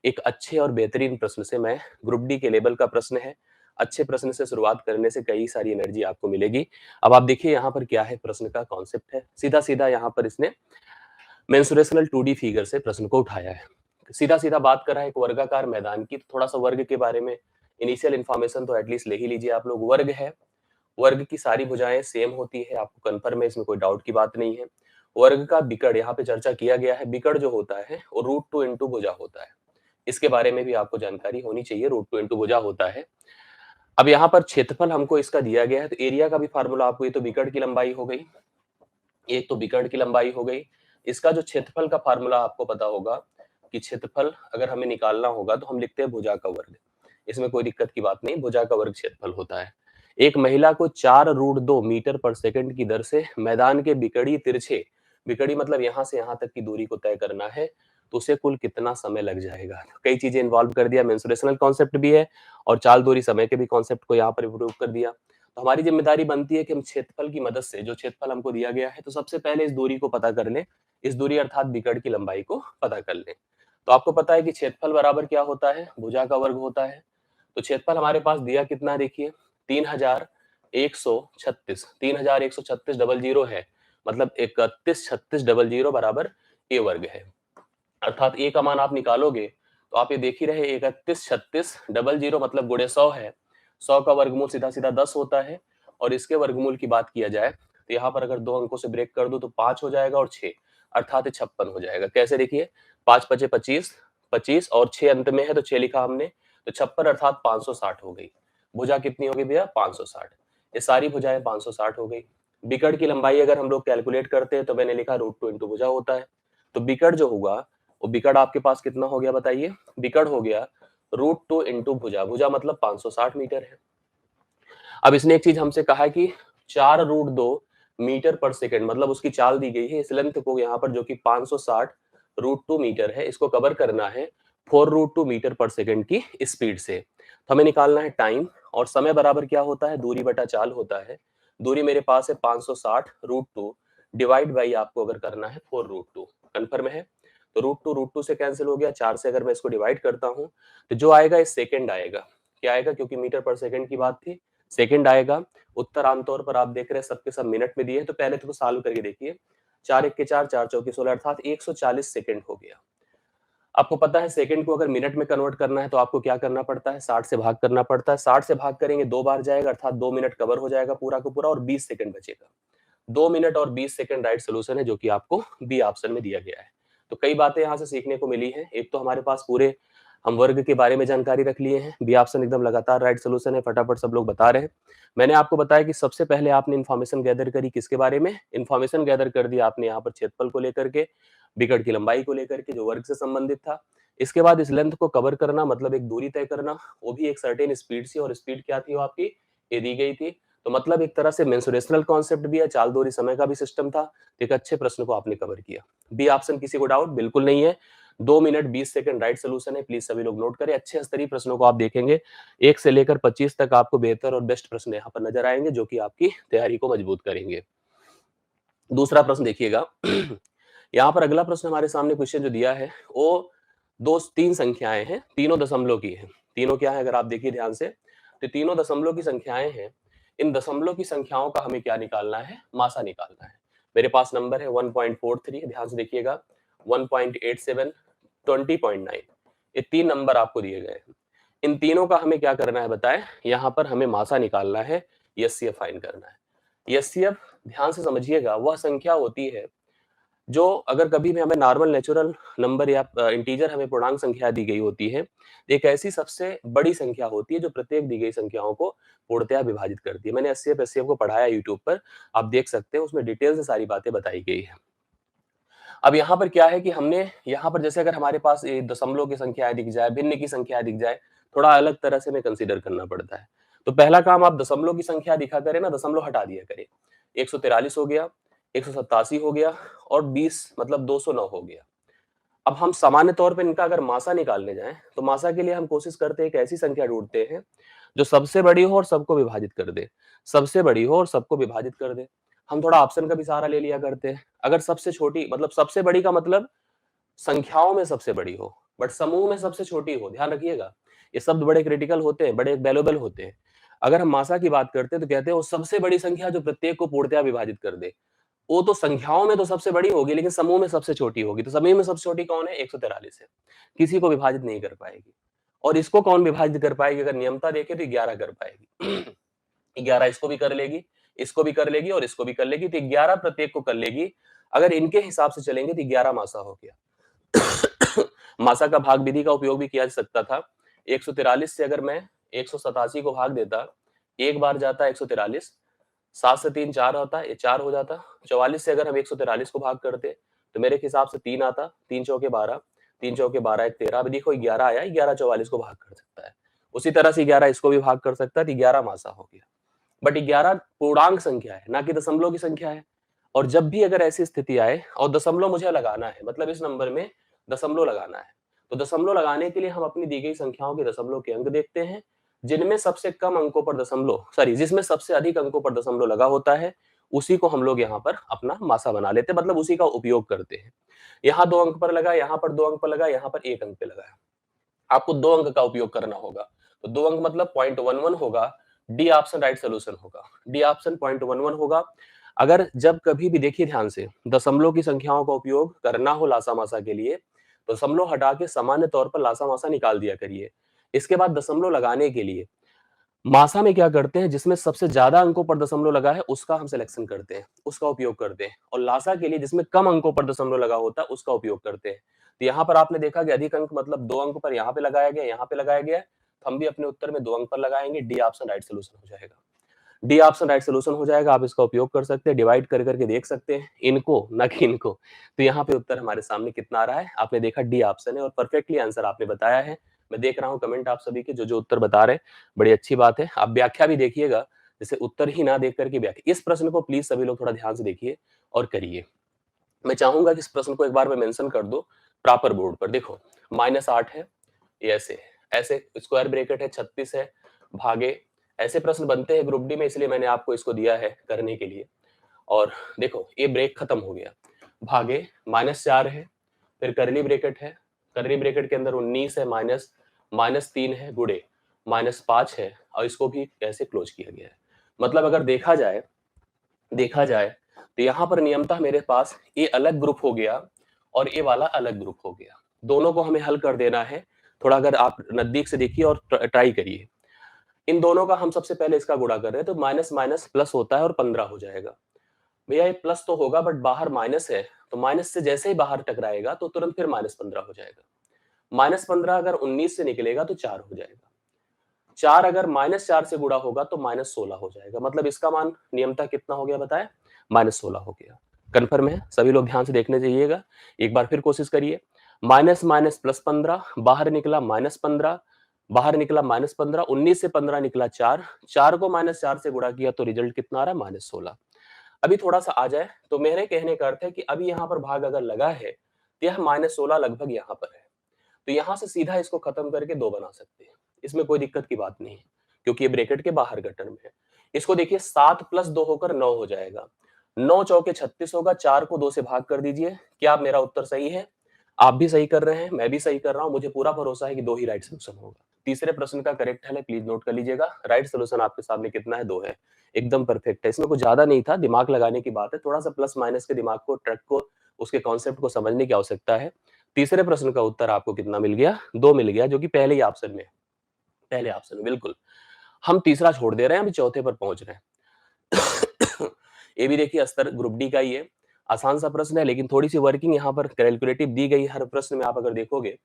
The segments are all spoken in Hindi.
एक अच्छे और बेहतरीन प्रश्न से मैं ग्रुप डी के लेवल का प्रश्न है। अच्छे प्रश्न से शुरुआत करने से कई सारी एनर्जी आपको मिलेगी। अब आप देखिए यहाँ पर क्या है, प्रश्न का कॉन्सेप्ट है। सीधा-सीधा यहाँ पर इसने मेंसुरेशनल 2D फिगर से प्रश्न को उठाया है। सीधा-सीधा बात कर रहा है एक वर्गाकार मैदान की, तो थोड़ा-सा वर्ग के बारे में इनिशियल इन्फॉर्मेशन तो एटलीस्ट ले ही लीजिए आप लोग। वर्ग है, वर्ग की सारी भुजाएं सेम होती है, आपको कंफर्म है, इसमें कोई डाउट की बात नहीं है। वर्ग का विकर्ण यहाँ पे चर्चा किया गया है। विकर्ण जो होता है वो रूट 2 इंटू भुजा होता है। इसके बारे में भी आपको जानकारी होनी चाहिए। रूट 2 इंटू भुजा होता है। अब यहाँ पर क्षेत्रफल हमको इसका दिया गया है, तो एरिया का भी फार्मूला आपको, ये तो विकर्ण की लंबाई हो गई, एक तो विकर्ण की लंबाई हो गई। इसका जो क्षेत्रफल का फार्मूला आपको पता होगा कि क्षेत्रफल अगर हमें निकालना होगा तो हम लिखते हैं भुजा का वर्ग। इसमें कोई दिक्कत की बात नहीं, भुजा का वर्ग क्षेत्रफल होता है। एक महिला को 4√2 मीटर पर सेकंड की दर से मैदान के बिकड़ी तिरछे, बिकड़ी मतलब यहाँ से यहाँ तक की दूरी को तय करना है, तो उसे कुल कितना समय लग जाएगा। कई चीजें इन्वॉल्व कर दिया, मेंसुरेशनल कॉन्सेप्ट भी है और चाल दूरी समय के भी कॉन्सेप्ट को यहाँ पर इम्प्रूव कर दिया। तो हमारी जिम्मेदारी बनती है कि हम क्षेत्रफल की मदद से, जो क्षेत्रफल हमको दिया गया है, तो सबसे पहले इस दूरी को पता कर लें। इस दूरी अर्थात विकर्ण की लंबाई को पता कर लें। तो आपको पता है कि क्षेत्रफल बराबर क्या होता है, भुजा का वर्ग होता है। तो क्षेत्रफल हमारे पास दिया कितना है, देखिए 3136, 3136 है, मतलब 3136 बराबर ए वर्ग है। अर्थात ए का मान आप निकालोगे तो आप ये देख ही रहे, 3136 मतलब गुणे 100 है। 100 का वर्गमूल सीधा सीधा 10 होता है। और इसके वर्गमूल की बात किया जाए तो यहाँ पर अगर 2 अंकों से ब्रेक कर दो तो 5 हो जाएगा और 6, अर्थात 56 हो जाएगा। कैसे, देखिए 5 पचे 25, 25 और 6 अंत में है तो 6 लिखा हमने, तो 56 अर्थात 560 हो गई। भुजा कितनी होगी भैया, 560। ये सारी भुजाएं 560 हो गई। विकर्ण की लंबाई अगर हम लोग कैलकुलेट करते हैं तो मैंने लिखा √2 इंटू भुजा होता है। तो विकर्ण जो होगा वो विकर्ण आपके पास कितना हो गया बताइए, विकर्ण हो गया √2 इंटू भुजा, भुजा मतलब 560 मीटर है। अब इसने एक चीज हमसे कहा है कि 4√2 मीटर पर सेकंड, मतलब उसकी चाल दी गई है, इस लेंथ को यहाँ पर जो कि 560 √2 मीटर है, इसको कवर करना है 4√2 मीटर पर सेकंड की स्पीड से। तो हमें निकालना है टाइम, और समय बराबर क्या होता है, दूरी बटा चाल होता है। दूरी मेरे पास है 560 √2 डिवाइड बाई आपको अगर करना है 4√2, कन्फर्म है। तो √2 से कैंसिल हो गया, 4 से अगर मैं इसको डिवाइड करता हूँ तो जो आएगा इस सेकंड आएगा। क्या आएगा, क्योंकि मीटर पर सेकंड की बात थी, सेकंड आएगा। उत्तर आमतौर पर आप देख रहे हैं सबके सब मिनट में दिए हैं, तो पहले तो सॉल्व करके देखिए। 4 एक के 4, 4 चौके 16 अर्थात 140 सेकंड हो गया। आपको पता है सेकंड को अगर मिनट में कन्वर्ट करना है तो आपको क्या करना पड़ता है, 60 से भाग करना पड़ता है। 60 से भाग करेंगे 2 बार जाएगा, अर्थात 2 मिनट कवर हो जाएगा पूरा का पूरा और 20 सेकंड बचेगा। 2 मिनट और 20 सेकंड राइट सॉल्यूशन है, जो कि आपको बी ऑप्शन में दिया गया है। तो कई बातें यहाँ से सीखने को मिली हैं। एक तो हमारे पास पूरे हम वर्ग के बारे में जानकारी रख लिए हैं। बी ऑप्शन एकदम लगातार राइट सॉल्यूशन है, फटाफट सब लोग बता रहे हैं। मैंने आपको बताया कि सबसे पहले आपने इन्फॉर्मेशन गैदर करी किसके बारे में, इन्फॉर्मेशन गैदर कर दी आपने यहाँ पर क्षेत्रफल को लेकर के, विकर्ण की लंबाई को लेकर के जो वर्ग से संबंधित था। इसके बाद इस लेंथ को कवर करना मतलब एक दूरी तय करना, वो भी एक सर्टेन स्पीड से, और स्पीड क्या थी वो आपकी, ये दी गई थी। तो मतलब एक तरह से मेंसुरेशनल कॉन्सेप्ट भी है, चाल दूरी समय का भी सिस्टम था। तो एक अच्छे प्रश्न को आपने कवर किया। बी ऑप्शन किसी को डाउट बिल्कुल नहीं है। 2 मिनट 20 सेकंड राइट सॉल्यूशन है, प्लीज सभी लोग नोट करें। अच्छे स्तरीय प्रश्नों को आप देखेंगे, 1 से लेकर 25 तक आपको बेहतर और बेस्ट प्रश्न यहाँ पर नजर आएंगे, जो कि आपकी तैयारी को मजबूत करेंगे। दूसरा प्रश्न देखिएगा। यहाँ पर अगला प्रश्न हमारे सामने क्वेश्चन जो दिया है वो 3 संख्याएं हैं, तीनों दशमलव की हैं। तीनों क्या है अगर आप देखिए ध्यान से, तो तीनों दशमलव की संख्याएं हैं। इन दशमलव की संख्याओं का हमें क्या निकालना है, मासा निकालना है। मेरे पास नंबर है 1.43, ध्यान से देखिएगा, 1.87, 20.9, ये 3 नंबर आपको दिए गए हैं। इन तीनों का हमें क्या करना है बताएं, यहाँ पर हमें मासा निकालना है, एचसीएफ फाइंड करना है। एचसीएफ ध्यान से समझिएगा, वह संख्या होती है जो अगर कभी भी हमें नॉर्मल नेचुरल नंबर या इंटीजर हमें पूर्णांक संख्या दी गई होती है, एक ऐसी सबसे बड़ी संख्या होती है जो प्रत्येक दी गई संख्याओं को पूर्णतया विभाजित करती है। मैंने एचसीएफ एचसीएफ को पढ़ाया यूट्यूब पर, आप देख सकते हैं, उसमें डिटेल से सारी बातें बताई गई है। अब यहाँ पर क्या है कि हमने यहाँ पर जैसे अगर हमारे पास ये दशमलव की संख्या दिख जाए, भिन्न की संख्या दिख जाए, थोड़ा अलग तरह से हमें कंसीडर करना पड़ता है। तो पहला काम, आप दशमलव की संख्या दिखा करें ना, दशमलव हटा दिया करें। 143 हो गया, 187 हो गया और 20 मतलब 209 हो गया। अब हम सामान्य तौर पे इनका अगर मासा निकालने जाएं तो मासा के लिए हम कोशिश करते हैं एक ऐसी संख्या ढूंढते हैं जो सबसे बड़ी हो और सबको विभाजित कर दे, सबसे बड़ी हो और सबको विभाजित कर दे। हम थोड़ा ऑप्शन का भी सहारा ले लिया करते हैं। अगर सबसे छोटी मतलब सबसे बड़ी का मतलब संख्याओं में सबसे बड़ी हो, बट समूह में सबसे छोटी हो, ध्यान रखिएगा। ये शब्द बड़े क्रिटिकल होते हैं, बड़े वैल्यूएबल होते हैं। अगर हम मासा की बात करते हैं तो कहते हैं वो सबसे बड़ी संख्या जो प्रत्येक को पूर्णतया विभाजित कर दे। वो तो संख्याओं में तो सबसे बड़ी होगी, लेकिन समूह में सबसे छोटी होगी। तो समूह में सबसे छोटी कौन है? 143 है। किसी को विभाजित नहीं कर पाएगी। और इसको कौन विभाजित कर पाएगी? अगर नियमता देखें तो 11 कर पाएगी। 11 इसको भी कर लेगी, इसको भी कर लेगी और इसको भी कर लेगी, तो 11 प्रत्येक को कर लेगी। अगर इनके हिसाब से चलेंगे तो 11 मासा हो गया। मासा का भाग विधि का उपयोग भी किया जा सकता था। 143 से अगर मैं 187 को भाग देता, एक बार जाता 143, 7 से 3 4 होता, ये 4 हो जाता। 44 से अगर हम 143 को भाग करते तो मेरे हिसाब से 3 आता, 3 चौके 12, 3 चौके 12 एक 13। अब देखो 11 आया, 11 44 को भाग कर सकता है। उसी तरह से 11 इसको भी भाग कर सकता है, तो 11 मासा हो गया। बट 11 पूर्णांक संख्या है, ना कि दशमलव की संख्या है। और जब भी अगर ऐसी स्थिति आए और दशमलव मुझे लगाना है, मतलब इस नंबर में दशमलव लगाना है, तो दशमलव लगाने के लिए हम अपनी दी गई संख्याओं के दशमलव के अंक देखते हैं। जिनमें सबसे कम अंकों पर दशमलव, सॉरी, जिसमें सबसे अधिक अंकों पर दशमलव लगा होता है, उसी को हम लोग यहाँ पर अपना मासा बना लेते हैं, मतलब उसी का उपयोग करते हैं। यहाँ 2 अंक पर लगा, यहाँ पर 2 अंक पर लगा, यहाँ पर 1 अंक पे लगा है। आपको 2 अंक का उपयोग करना होगा। तो 2 अंक मतलब 0.11 होगा। डी ऑप्शन राइट सॉल्यूशन होगा। डी ऑप्शन 0.11 होगा। अगर जब कभी भी देखिए ध्यान से, दशमलव की संख्याओं का उपयोग करना हो लासा-मासा के लिए, तो दशमलव हटा के सामान्य तौर पर लासा-मासा निकाल दिया करिए। इसके बाद दशमलव लगाने के लिए मासा में क्या करते हैं, जिसमें सबसे ज्यादा अंकों पर दशमलव लगा है उसका हम सिलेक्शन करते हैं, उसका उपयोग करते हैं। और लासा के लिए जिसमें कम अंकों पर दशमलव लगा होता है उसका उपयोग करते हैं। तो यहाँ पर आपने देखा कि अधिक अंक मतलब 2 अंक पर यहाँ पे लगाया गया, यहाँ पे लगाया गया, तो हम भी अपने उत्तर में 2 अंक पर लगाएंगे। डी ऑप्शन राइट सोल्यूशन हो जाएगा। डी ऑप्शन राइट सोल्यूशन हो जाएगा। आप इसका उपयोग कर सकते हैं, डिवाइड कर करके देख सकते हैं, इनको ना कि इनको। तो यहाँ पे उत्तर हमारे सामने कितना आ रहा है, आपने देखा डी ऑप्शन है और परफेक्टली आंसर आपने बताया है। मैं देख रहा हूँ कमेंट आप सभी के, जो उत्तर बता रहे हैं, बड़ी अच्छी बात है। आप व्याख्या भी देखिएगा, जैसे उत्तर ही ना देख करके व्याख्या। इस प्रश्न को प्लीज सभी लोग थोड़ा ध्यान से देखिए और करिए। मैं चाहूंगा कि इस प्रश्न को एक बार मैं मेंशन कर दो प्रॉपर बोर्ड पर। देखो -8 है, ये ऐसे स्क्वायर ब्रैकेट है, 36 है, भागे। ऐसे प्रश्न बनते हैं ग्रुप डी में, इसलिए मैंने आपको इसको दिया है करने के लिए। और देखो ये ब्रेक खत्म हो गया, भागे -4 है, फिर करली ब्रैकेट है, करली ब्रैकेट के अंदर 19 है, -3 है, गुड़े -5 है, और इसको भी कैसे क्लोज किया गया है। मतलब अगर देखा जाए तो यहाँ पर नियमतः मेरे पास ये अलग ग्रुप हो गया और ये वाला अलग ग्रुप हो गया। दोनों को हमें हल कर देना है। थोड़ा अगर आप नजदीक से देखिए और ट्राई करिए। इन दोनों का हम सबसे पहले इसका गुणा कर रहे हैं, तो माइनस माइनस प्लस होता है और 15 हो जाएगा। भैया ये प्लस तो होगा बट बाहर माइनस है, तो माइनस से जैसे ही बाहर टकराएगा तो तुरंत फिर -15 हो जाएगा। -15 अगर 19 से निकलेगा तो 4 हो जाएगा। 4 अगर -4 से गुणा होगा तो -16 हो जाएगा। मतलब इसका मान नियमतः कितना हो गया बताए? -16 हो गया। कन्फर्म है? सभी लोग ध्यान से देखने जाइएगा। एक बार फिर कोशिश करिए। माइनस माइनस प्लस 15, बाहर निकला -15, बाहर निकला -15, 19 से 15 निकला 4, 4 को -4 से गुणा किया तो रिजल्ट कितना आ रहा है? -16। अभी थोड़ा-सा आ जाए, तो मेरे कहने का अर्थ है कि अभी यहाँ पर भाग अगर लगा है, तो यह -16 लगभग यहाँ पर है। तो यहाँ से सीधा इसको खत्म करके 2 बना सकते हैं। इसमें कोई दिक्कत की बात नहीं है, क्योंकि ये ब्रैकेट के बाहर का टर्म है। इसको देखिए 7 प्लस 2 होकर 9 हो जाएगा। 9 चौके 36 होगा, 4 को 2 से भाग कर दीजिए। क्या मेरा उत्तर सही है? आप भी सही कर रहे हैं, मैं भी सही कर रहा हूँ। मुझे पूरा भरोसा है कि 2 ही राइट सॉल्यूशन होगा। तीसरे प्रश्न का करेक्ट हल है, प्लीज नोट कर लीजिएगा। राइट सॉल्यूशन आपके सामने कितना है? 2 है। एकदम परफेक्ट है। इसमें कुछ ज्यादा नहीं था, दिमाग लगाने की बात है। थोड़ा-सा प्लस माइनस के दिमाग को, ट्रक को, उसके कॉन्सेप्ट को समझने की आवश्यकता है। तीसरे प्रश्न का उत्तर आपको कितना मिल गया? 2 मिल गया, जो कि पहले ही ऑप्शन में है। पहले ऑप्शन में बिल्कुल। हम तीसरा छोड़ दे रहे हैं, अभी चौथे पर पहुंच रहे हैं। ये भी देखिए स्तर ग्रुप डी का ही है। आसान सा प्रश्न है, लेकिन थोड़ी सी वर्किंग यहाँ पर कैलकुलेटिव दी गई है। हर प्रश्न में आप अगर देखोगे,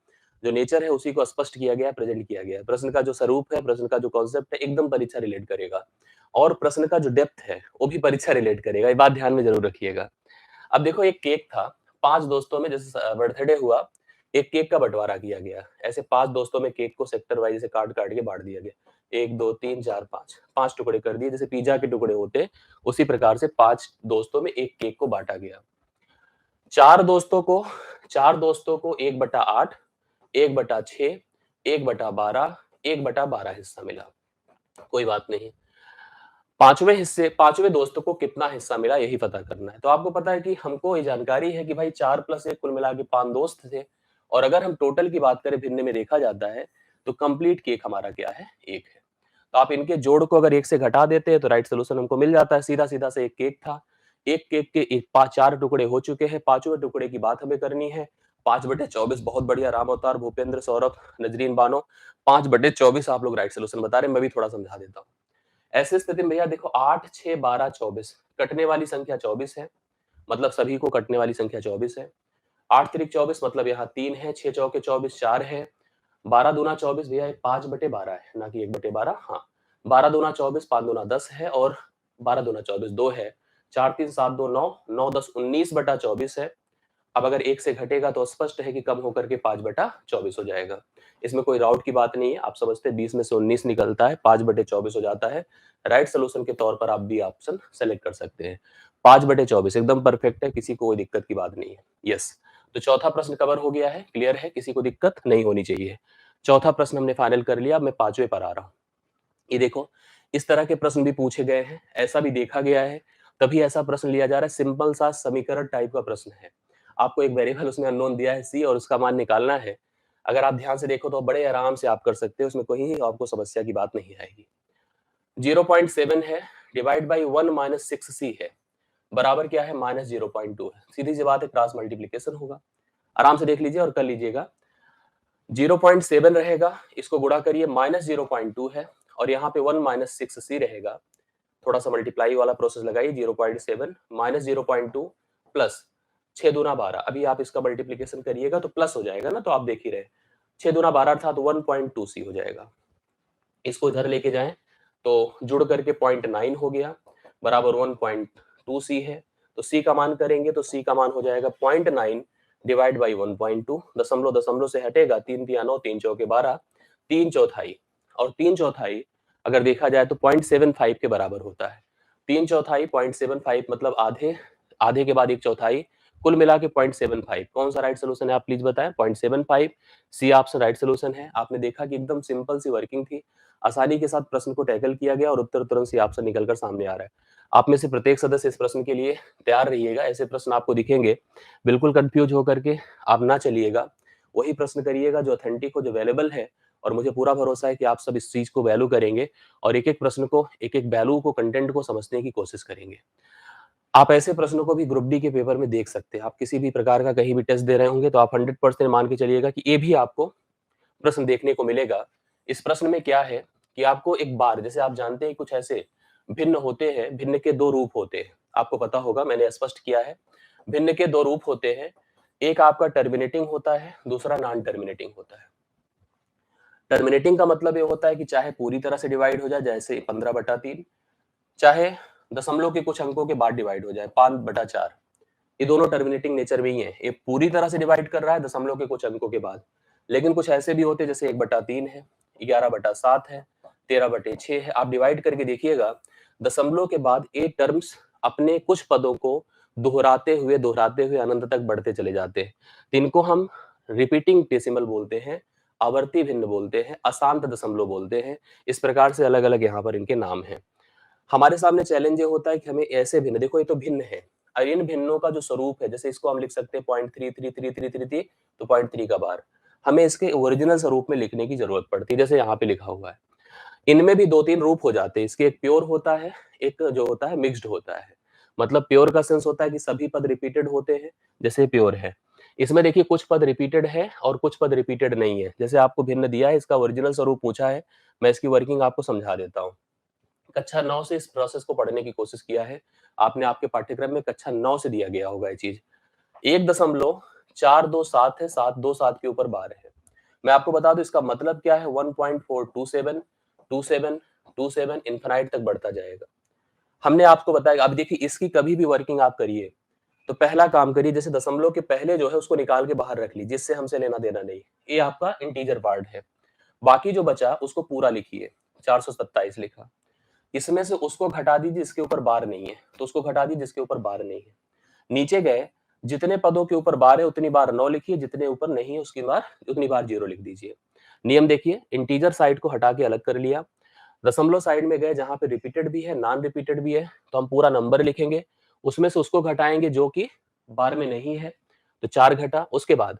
जो नेचर है उसी को स्पष्ट किया गया है, प्रेजेंट किया गया है। प्रश्न का जो स्वरूप है, प्रश्न का जो कॉन्सेप्ट है, एकदम परीक्षा रिलेट करेगा। और प्रश्न का जो डेप्थ है वो भी परीक्षा रिलेट करेगा। ये बात ध्यान में जरूर रखिएगा। अब देखो एक केक था, 5 दोस्तों में जैसे बर्थडे हुआ, एक केक का बंटवारा किया गया। ऐसे 5 दोस्तों में केक को सेक्टर वाइज से काट-काट के बाँट दिया गया। 1 2 3 4 5, 5 टुकड़े कर दिए, जैसे पिज़्ज़ा के टुकड़े होते हैं, उसी प्रकार से 5 दोस्तों में एक केक को बाँटा गया। 4 दोस्तों को 1/8, 1/6, 1/12, 1/12 हिस्सा मिला। कोई बात नहीं। 5वें दोस्त को कितना हिस्सा मिला यही पता करना है। तो आपको पता है कि हमको ये जानकारी है कि भाई 4 + 1 कुल मिला के 5 दोस्त थे, और अगर हम टोटल की बात करें भिन्न में देखा जाता है तो कंप्लीट केक हमारा क्या है, 1 है। तो आप इनके जोड़ को अगर 1 से घटा देते हैं तो राइट सॉल्यूशन हमको मिल जाता है। सीधा-सीधा से एक केक था। एक केक के 4 टुकड़े हो चुके हैं। पाँचवें टुकड़े की बात हमें करनी है। 5/24 बहुत बढ़िया। राम अवतार, भूपेंद्र, सौरभ, नजरीन बानो 5/24 आप लोग राइट सॉल्यूशन बता रहे हैं। मैं भी थोड़ा समझा देता हूँ। ऐसी स्थिति में भैया देखो 8, 6, 12, 24 कटने वाली संख्या 24 है। मतलब सभी को कटने वाली संख्या 24 है। 8 तिरिक 24 मतलब यहाँ 3 है। 6 चौके 24 4 है। 12 दूना 24 भैया 5/12 है, ना कि 1/12। हाँ, 12 दूना 24, 5 दूना 10 है और 12 दूना 24 2 है। 4 3 7 2 9, 9 10 19/24 है। अब अगर 1 से घटेगा तो स्पष्ट है कि कम होकर के 5/24 हो जाएगा। इसमें कोई डाउट की बात नहीं है। आप समझते हैं 20 में से 19 निकलता है, 5/24 हो जाता है। राइट सॉल्यूशन के तौर पर आप बी ऑप्शन सेलेक्ट कर सकते हैं। 5/24 एकदम परफेक्ट है, किसी को कोई दिक्कत की बात नहीं है। यस, तो चौथा प्रश्न कवर हो गया है, क्लियर है, किसी को दिक्कत नहीं होनी चाहिए। चौथा प्रश्न हमने फाइनल कर लिया। अब मैं 5वें पर आ रहा हूँ। ये देखो, इस तरह के प्रश्न भी पूछे गए हैं, ऐसा भी देखा गया है, तभी ऐसा प्रश्न लिया जा रहा है। सिंपल सा समीकरण टाइप का प्रश्न है। आपको एक वेरिएबल उसमें अननोन दिया है सी और उसका मान निकालना है। अगर आप ध्यान से देखो तो बड़े आराम से आप कर सकते हो, उसमें कोई आपको समस्या की बात नहीं आएगी। 0.7 है, डिवाइड बाई 1 माइनस 6c है, बराबर क्या है, -0.2 है। सीधी सी बात है, क्रॉस मल्टीप्लीकेशन होगा। आराम से देख लीजिए और कर लीजिएगा। 0.7 रहेगा, इसको गुणा करिए, -0.2 है और यहाँ पे 1 माइनस 6c रहेगा। थोड़ा सा मल्टीप्लाई वाला प्रोसेस लगाइए। 0.7 माइनस 0.2 प्लस 6 दूना 12। अभी आप इसका मल्टीप्लीकेशन करिएगा तो प्लस हो जाएगा ना, तो आप देख ही रहे 6 दूना 12 अर्थात 1.2c हो जाएगा। इसको इधर लेके जाएं तो जुड़ करके 0.9 हो गया, बराबर 1.2c है। तो c का मान करेंगे तो c का मान हो जाएगा 0.9 डिवाइड बाई 1.2। दशमलव दशमलव से हटेगा, 3 तिया 9, 3 चौके 12, 3/4 और 3/4 अगर देखा जाए तो 0.75 के बराबर होता है। 3/4 0.75 मतलब आधे, आधे के बाद 1/4, कुल मिला के 0.75। कौन सा राइट सोल्यूशन है आप प्लीज बताएं। 0.75 सी ऑप्शन राइट सोल्यूशन है। आपने देखा कि एकदम सिंपल सी वर्किंग थी, आसानी के साथ प्रश्न को टैकल किया गया और उत्तर तुरंत सी ऑप्शन निकलकर सामने आ रहा है। आप में से प्रत्येक सदस्य इस प्रश्न के लिए तैयार रहिएगा। ऐसे प्रश्न आपको दिखेंगे, बिल्कुल कंफ्यूज होकर के आप ना चलिएगा। वही प्रश्न करिएगा जो ऑथेंटिक हो, जो अवेलेबल है, और मुझे पूरा भरोसा है कि आप सब इस चीज को वैल्यू करेंगे और एक एक प्रश्न को, एक एक वैल्यू को, कंटेंट को समझने की कोशिश करेंगे। आप ऐसे प्रश्नों को भी ग्रुप डी के पेपर में देख सकते हैं। आप किसी भी प्रकार का कहीं भी टेस्ट दे रहे होंगे तो आप 100% मान के चलिएगा कि ये भी आपको प्रश्न देखने को मिलेगा। इस प्रश्न में क्या है कि आपको एक बार, जैसे आप जानते हैं कुछ ऐसे भिन्न होते हैं, भिन्न के दो रूप होते हैं, आपको पता होगा, मैंने स्पष्ट किया है। भिन्न के दो रूप होते हैं, एक आपका टर्मिनेटिंग होता है, दूसरा नॉन टर्मिनेटिंग होता है। टर्मिनेटिंग का मतलब ये होता है कि चाहे पूरी तरह से डिवाइड हो जाए, जैसे 15/3, चाहे दशमलव के कुछ अंकों के बाद डिवाइड हो जाए, 5/4। ये दोनों टर्मिनेटिंग नेचर में ही है। ये पूरी तरह से डिवाइड कर रहा है दशमलव के कुछ अंकों के बाद। लेकिन कुछ ऐसे भी होते हैं जैसे 1/3 है, 11/7 है, 13/6 है। आप डिवाइड करके देखिएगा, दशमलव के बाद ये टर्म्स अपने कुछ पदों को दोहराते हुए अनंत तक बढ़ते चले जाते हैं। तो इनको हम रिपीटिंग डेसिमल बोलते हैं, आवर्ती भिन्न बोलते हैं, अशांत दशमलव बोलते हैं। इस प्रकार से अलग अलग यहाँ पर इनके नाम हैं। हमारे सामने चैलेंज ये होता है कि हमें ऐसे भिन्न, देखो ये तो भिन्न है, और इन भिन्नों का जो स्वरूप है, जैसे इसको हम लिख सकते हैं 0.333333, तो 0.3 का बार, हमें इसके ओरिजिनल स्वरूप में लिखने की जरूरत पड़ती है, जैसे यहाँ पे लिखा हुआ है। इनमें भी 2-3 रूप हो जाते हैं। इसके एक प्योर होता है, एक जो होता है मिक्स्ड होता है। मतलब प्योर का सेंस होता है कि सभी पद रिपीटेड होते हैं, जैसे प्योर है। इसमें देखिए कुछ पद रिपीटेड है और कुछ पद रिपीटेड नहीं है। जैसे आपको भिन्न दिया है, इसका ओरिजिनल स्वरूप पूछा है, मैं इसकी वर्किंग आपको समझा देता हूँ। कक्षा 9 से इस प्रोसेस को पढ़ने की कोशिश किया है आपने, आपके पाठ्यक्रम में कक्षा 9 से दिया गया होगा ये चीज। 1.427 है, 727 के ऊपर बार है। मैं आपको बता दूं इसका मतलब क्या है। 1.427 27 27 इनफाइनाइट तक बढ़ता जाएगा। हमने आपको बताया। अब देखिए इसकी कभी भी वर्किंग आप करिए तो पहला काम करिए, जैसे दशमलव के पहले जो है उसको निकाल के बाहर रख लीजिए, जिससे हमसे लेना देना नहीं। ये आपका इंटीजर पार्ट है। बाकी जो बचा उसको पूरा लिखिए। 427 लिखा, इसमें से उसको घटा दीजिए जिसके ऊपर बार नहीं है, तो उसको घटा दीजिए जिसके ऊपर बार नहीं है। नीचे गए, जितने पदों के ऊपर बार है उतनी बार 9 लिखिए, जितने ऊपर नहीं है उसकी बार उतनी बार 0 लिख दीजिए। नियम देखिए, इंटीजर साइड को हटा के अलग कर लिया, दशमलव साइड में गए जहां पे रिपीटेड भी है, नॉन रिपीटेड भी है, तो हम पूरा नंबर लिखेंगे, उसमें से उसको घटाएंगे जो कि बार में नहीं है, तो 4 घटा। उसके बाद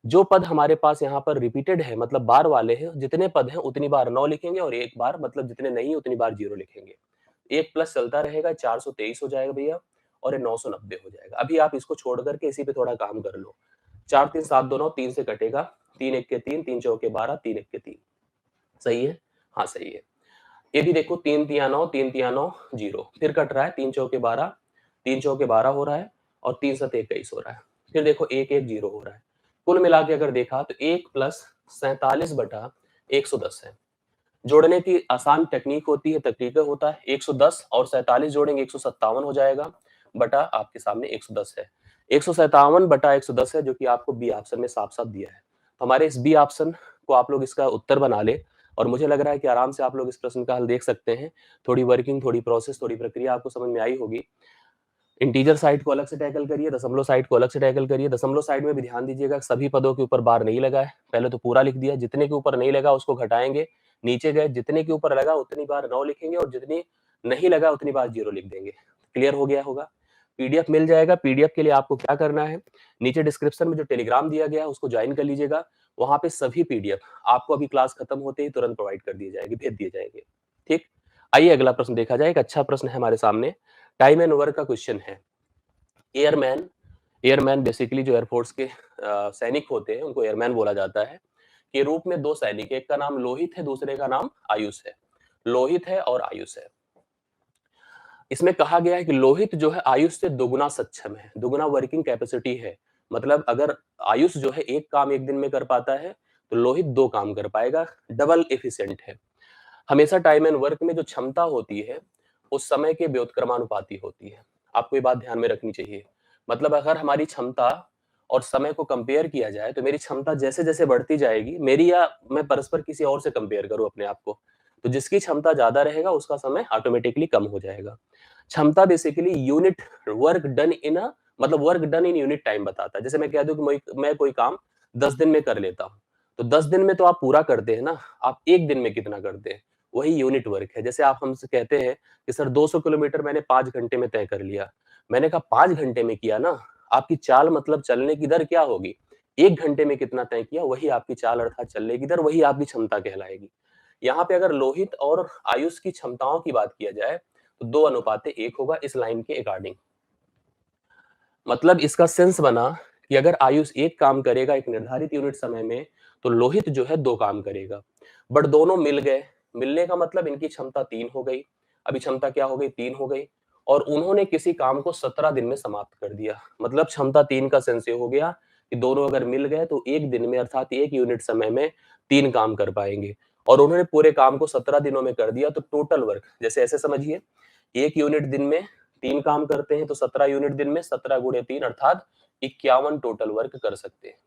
जो पद हमारे पास यहाँ पर रिपीटेड है मतलब बार वाले हैं, जितने पद हैं उतनी बार 9 लिखेंगे और एक बार मतलब जितने नहीं उतनी बार 0 लिखेंगे। एक प्लस चलता रहेगा, 423 हो जाएगा भैया और ये 990 हो जाएगा। अभी आप इसको छोड़ करके इसी पे थोड़ा काम कर लो। 4 3 7 2 9 3 से कटेगा, 3 1 के 3, 3 चौके 12, 3 1 के 3। सही है? हाँ, सही है। ये भी देखो 3 तिया 9, 3 तिया 9 0, फिर कट रहा है 3 चौके 12, 3 चौके 12 हो रहा है और 3 7 21 हो रहा है। फिर देखो 1 1 0 हो रहा है। कुल मिला के अगर देखा तो 1 प्लस 47 बटा 110 है। जोड़ने की आसान टेक्निक होती है, तरीका होता है। 110 और 47 जोड़ेंगे 157 हो जाएगा, बटा आपके सामने 110 है। 157 बटा 110 है जो कि आपको बी ऑप्शन में साफ-साफ दिया है। तो हमारे इस बी ऑप्शन को आप लोग इसका उत्तर बना लें और मुझे लग रहा है कि आराम से आप लोग इस प्रश्न का हल देख सकते हैं। थोड़ी वर्किंग, थोड़ी प्रोसेस, थोड़ी प्रक्रिया आपको समझ में आई होगी। इंटीजर साइड को अलग से टैकल करिए, दशमलव साइड को अलग से टैकल करिए। दशमलव साइड में भी ध्यान दीजिएगा, सभी पदों के ऊपर बार नहीं लगा है। पहले तो पूरा लिख दिया, जितने के ऊपर नहीं लगा उसको घटाएँगे, नीचे गए, जितने के ऊपर लगा उतनी बार 9 लिखेंगे और जितनी नहीं लगा उतनी बार 0 लिख देंगे। क्लियर हो गया होगा? पीडीएफ मिल जाएगा, पीडीएफ के लिए आपको क्या करना है, नीचे डिस्क्रिप्शन में जो टेलीग्राम दिया गया है उसको जॉइन कर लीजिएगा। वहाँ पे सभी पीडीएफ आपको अभी क्लास खत्म होते ही तुरंत प्रोवाइड कर दिए जाएँगे, भेज दिए जाएँगे। ठीक? आइए अगला प्रश्न देखा जाए, एक अच्छा प्रश्न है हमारे सामने। टाइम एंड वर्क का क्वेश्चन है। एयरमैन एयरमैन बेसिकली जो एयरफोर्स के सैनिक होते हैं उनको एयरमैन बोला जाता है। के रूप में 2 सैनिक, एक का नाम लोहित है, दूसरे का नाम आयुष है। लोहित है और आयुष है। इसमें कहा गया है कि लोहित जो है आयुष से दोगुना सक्षम है, दोगुना वर्किंग कैपेसिटी है। मतलब अगर आयुष जो है एक काम एक दिन में कर पाता है, तो लोहित 2 काम कर पाएगा, डबल एफिशिएंट है। हमेशा टाइम एंड वर्क में जो क्षमता होती है, उस समय के व्युत्क्रमानुपाती होती है। आपको ये बात ध्यान में रखनी चाहिए। मतलब अगर हमारी क्षमता और समय को कंपेयर किया जाए, तो मेरी क्षमता जैसे-जैसे बढ़ती जाएगी, मेरी या मैं परस्पर किसी और से कंपेयर करूँ अपने आप को, तो जिसकी क्षमता ज़्यादा रहेगा, उसका समय ऑटोमैटिकली कम हो जाएगा। क्षमता basically unit work done in a मतलब work done in unit time बताता है। जैसे मैं कह दूँ कि मैं कोई काम 10 दिन में कर लेता हूँ, तो 10 दिन में तो आप पूरा करते हैं ना, आप 1 दिन में कितना करते हैं? वही यूनिट वर्क है। जैसे आप हमसे कहते हैं कि सर 200 किलोमीटर मैंने 5 घंटे में तय कर लिया। मैंने कहा 5 घंटे में किया ना, आपकी चाल मतलब चलने की दर क्या होगी? 1 घंटे में कितना तय किया, वही आपकी चाल अर्थात चलने की दर, वही आपकी क्षमता कहलाएगी। यहाँ पे अगर लोहित और आयुष की क्षमताओं की बात किया जाए, तो 2 अनुपात 1 होगा इस लाइन के अकॉर्डिंग। मतलब इसका सेंस बना कि अगर आयुष एक काम करेगा एक निर्धारित यूनिट समय में, तो लोहित जो है 2 काम करेगा। बट दोनों मिल गए, मिलने का मतलब इनकी क्षमता 3 हो गई। अभी क्षमता क्या हो गई? 3 हो गई और उन्होंने किसी काम को 17 दिन में समाप्त कर दिया। मतलब क्षमता 3 का सेंस ये हो गया कि दोनों अगर मिल गए तो 1 दिन में अर्थात 1 यूनिट समय में 3 काम कर पाएँगे और उन्होंने पूरे काम को 17 दिनों में कर दिया तो टोटल वर्क जैसे ऐसे समझिए, 1 यूनिट दिन में 3 काम करते हैं तो 17 यूनिट दिन में 17 गुणे 3 अर्थात 51 टोटल वर्क कर सकते हैं।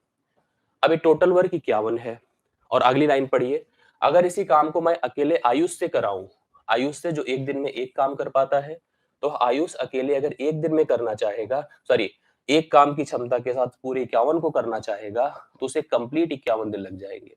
अब ये टोटल वर्क 51 है और अगली लाइन पढ़िए, अगर इसी काम को मैं अकेले आयुष से कराऊं, आयुष से जो एक दिन में एक काम कर पाता है, तो आयुष अकेले अगर एक दिन में करना चाहेगा, सॉरी, एक काम की क्षमता के साथ पूरे 51 को करना चाहेगा, तो उसे कंप्लीट 51 दिन लग जाएंगे।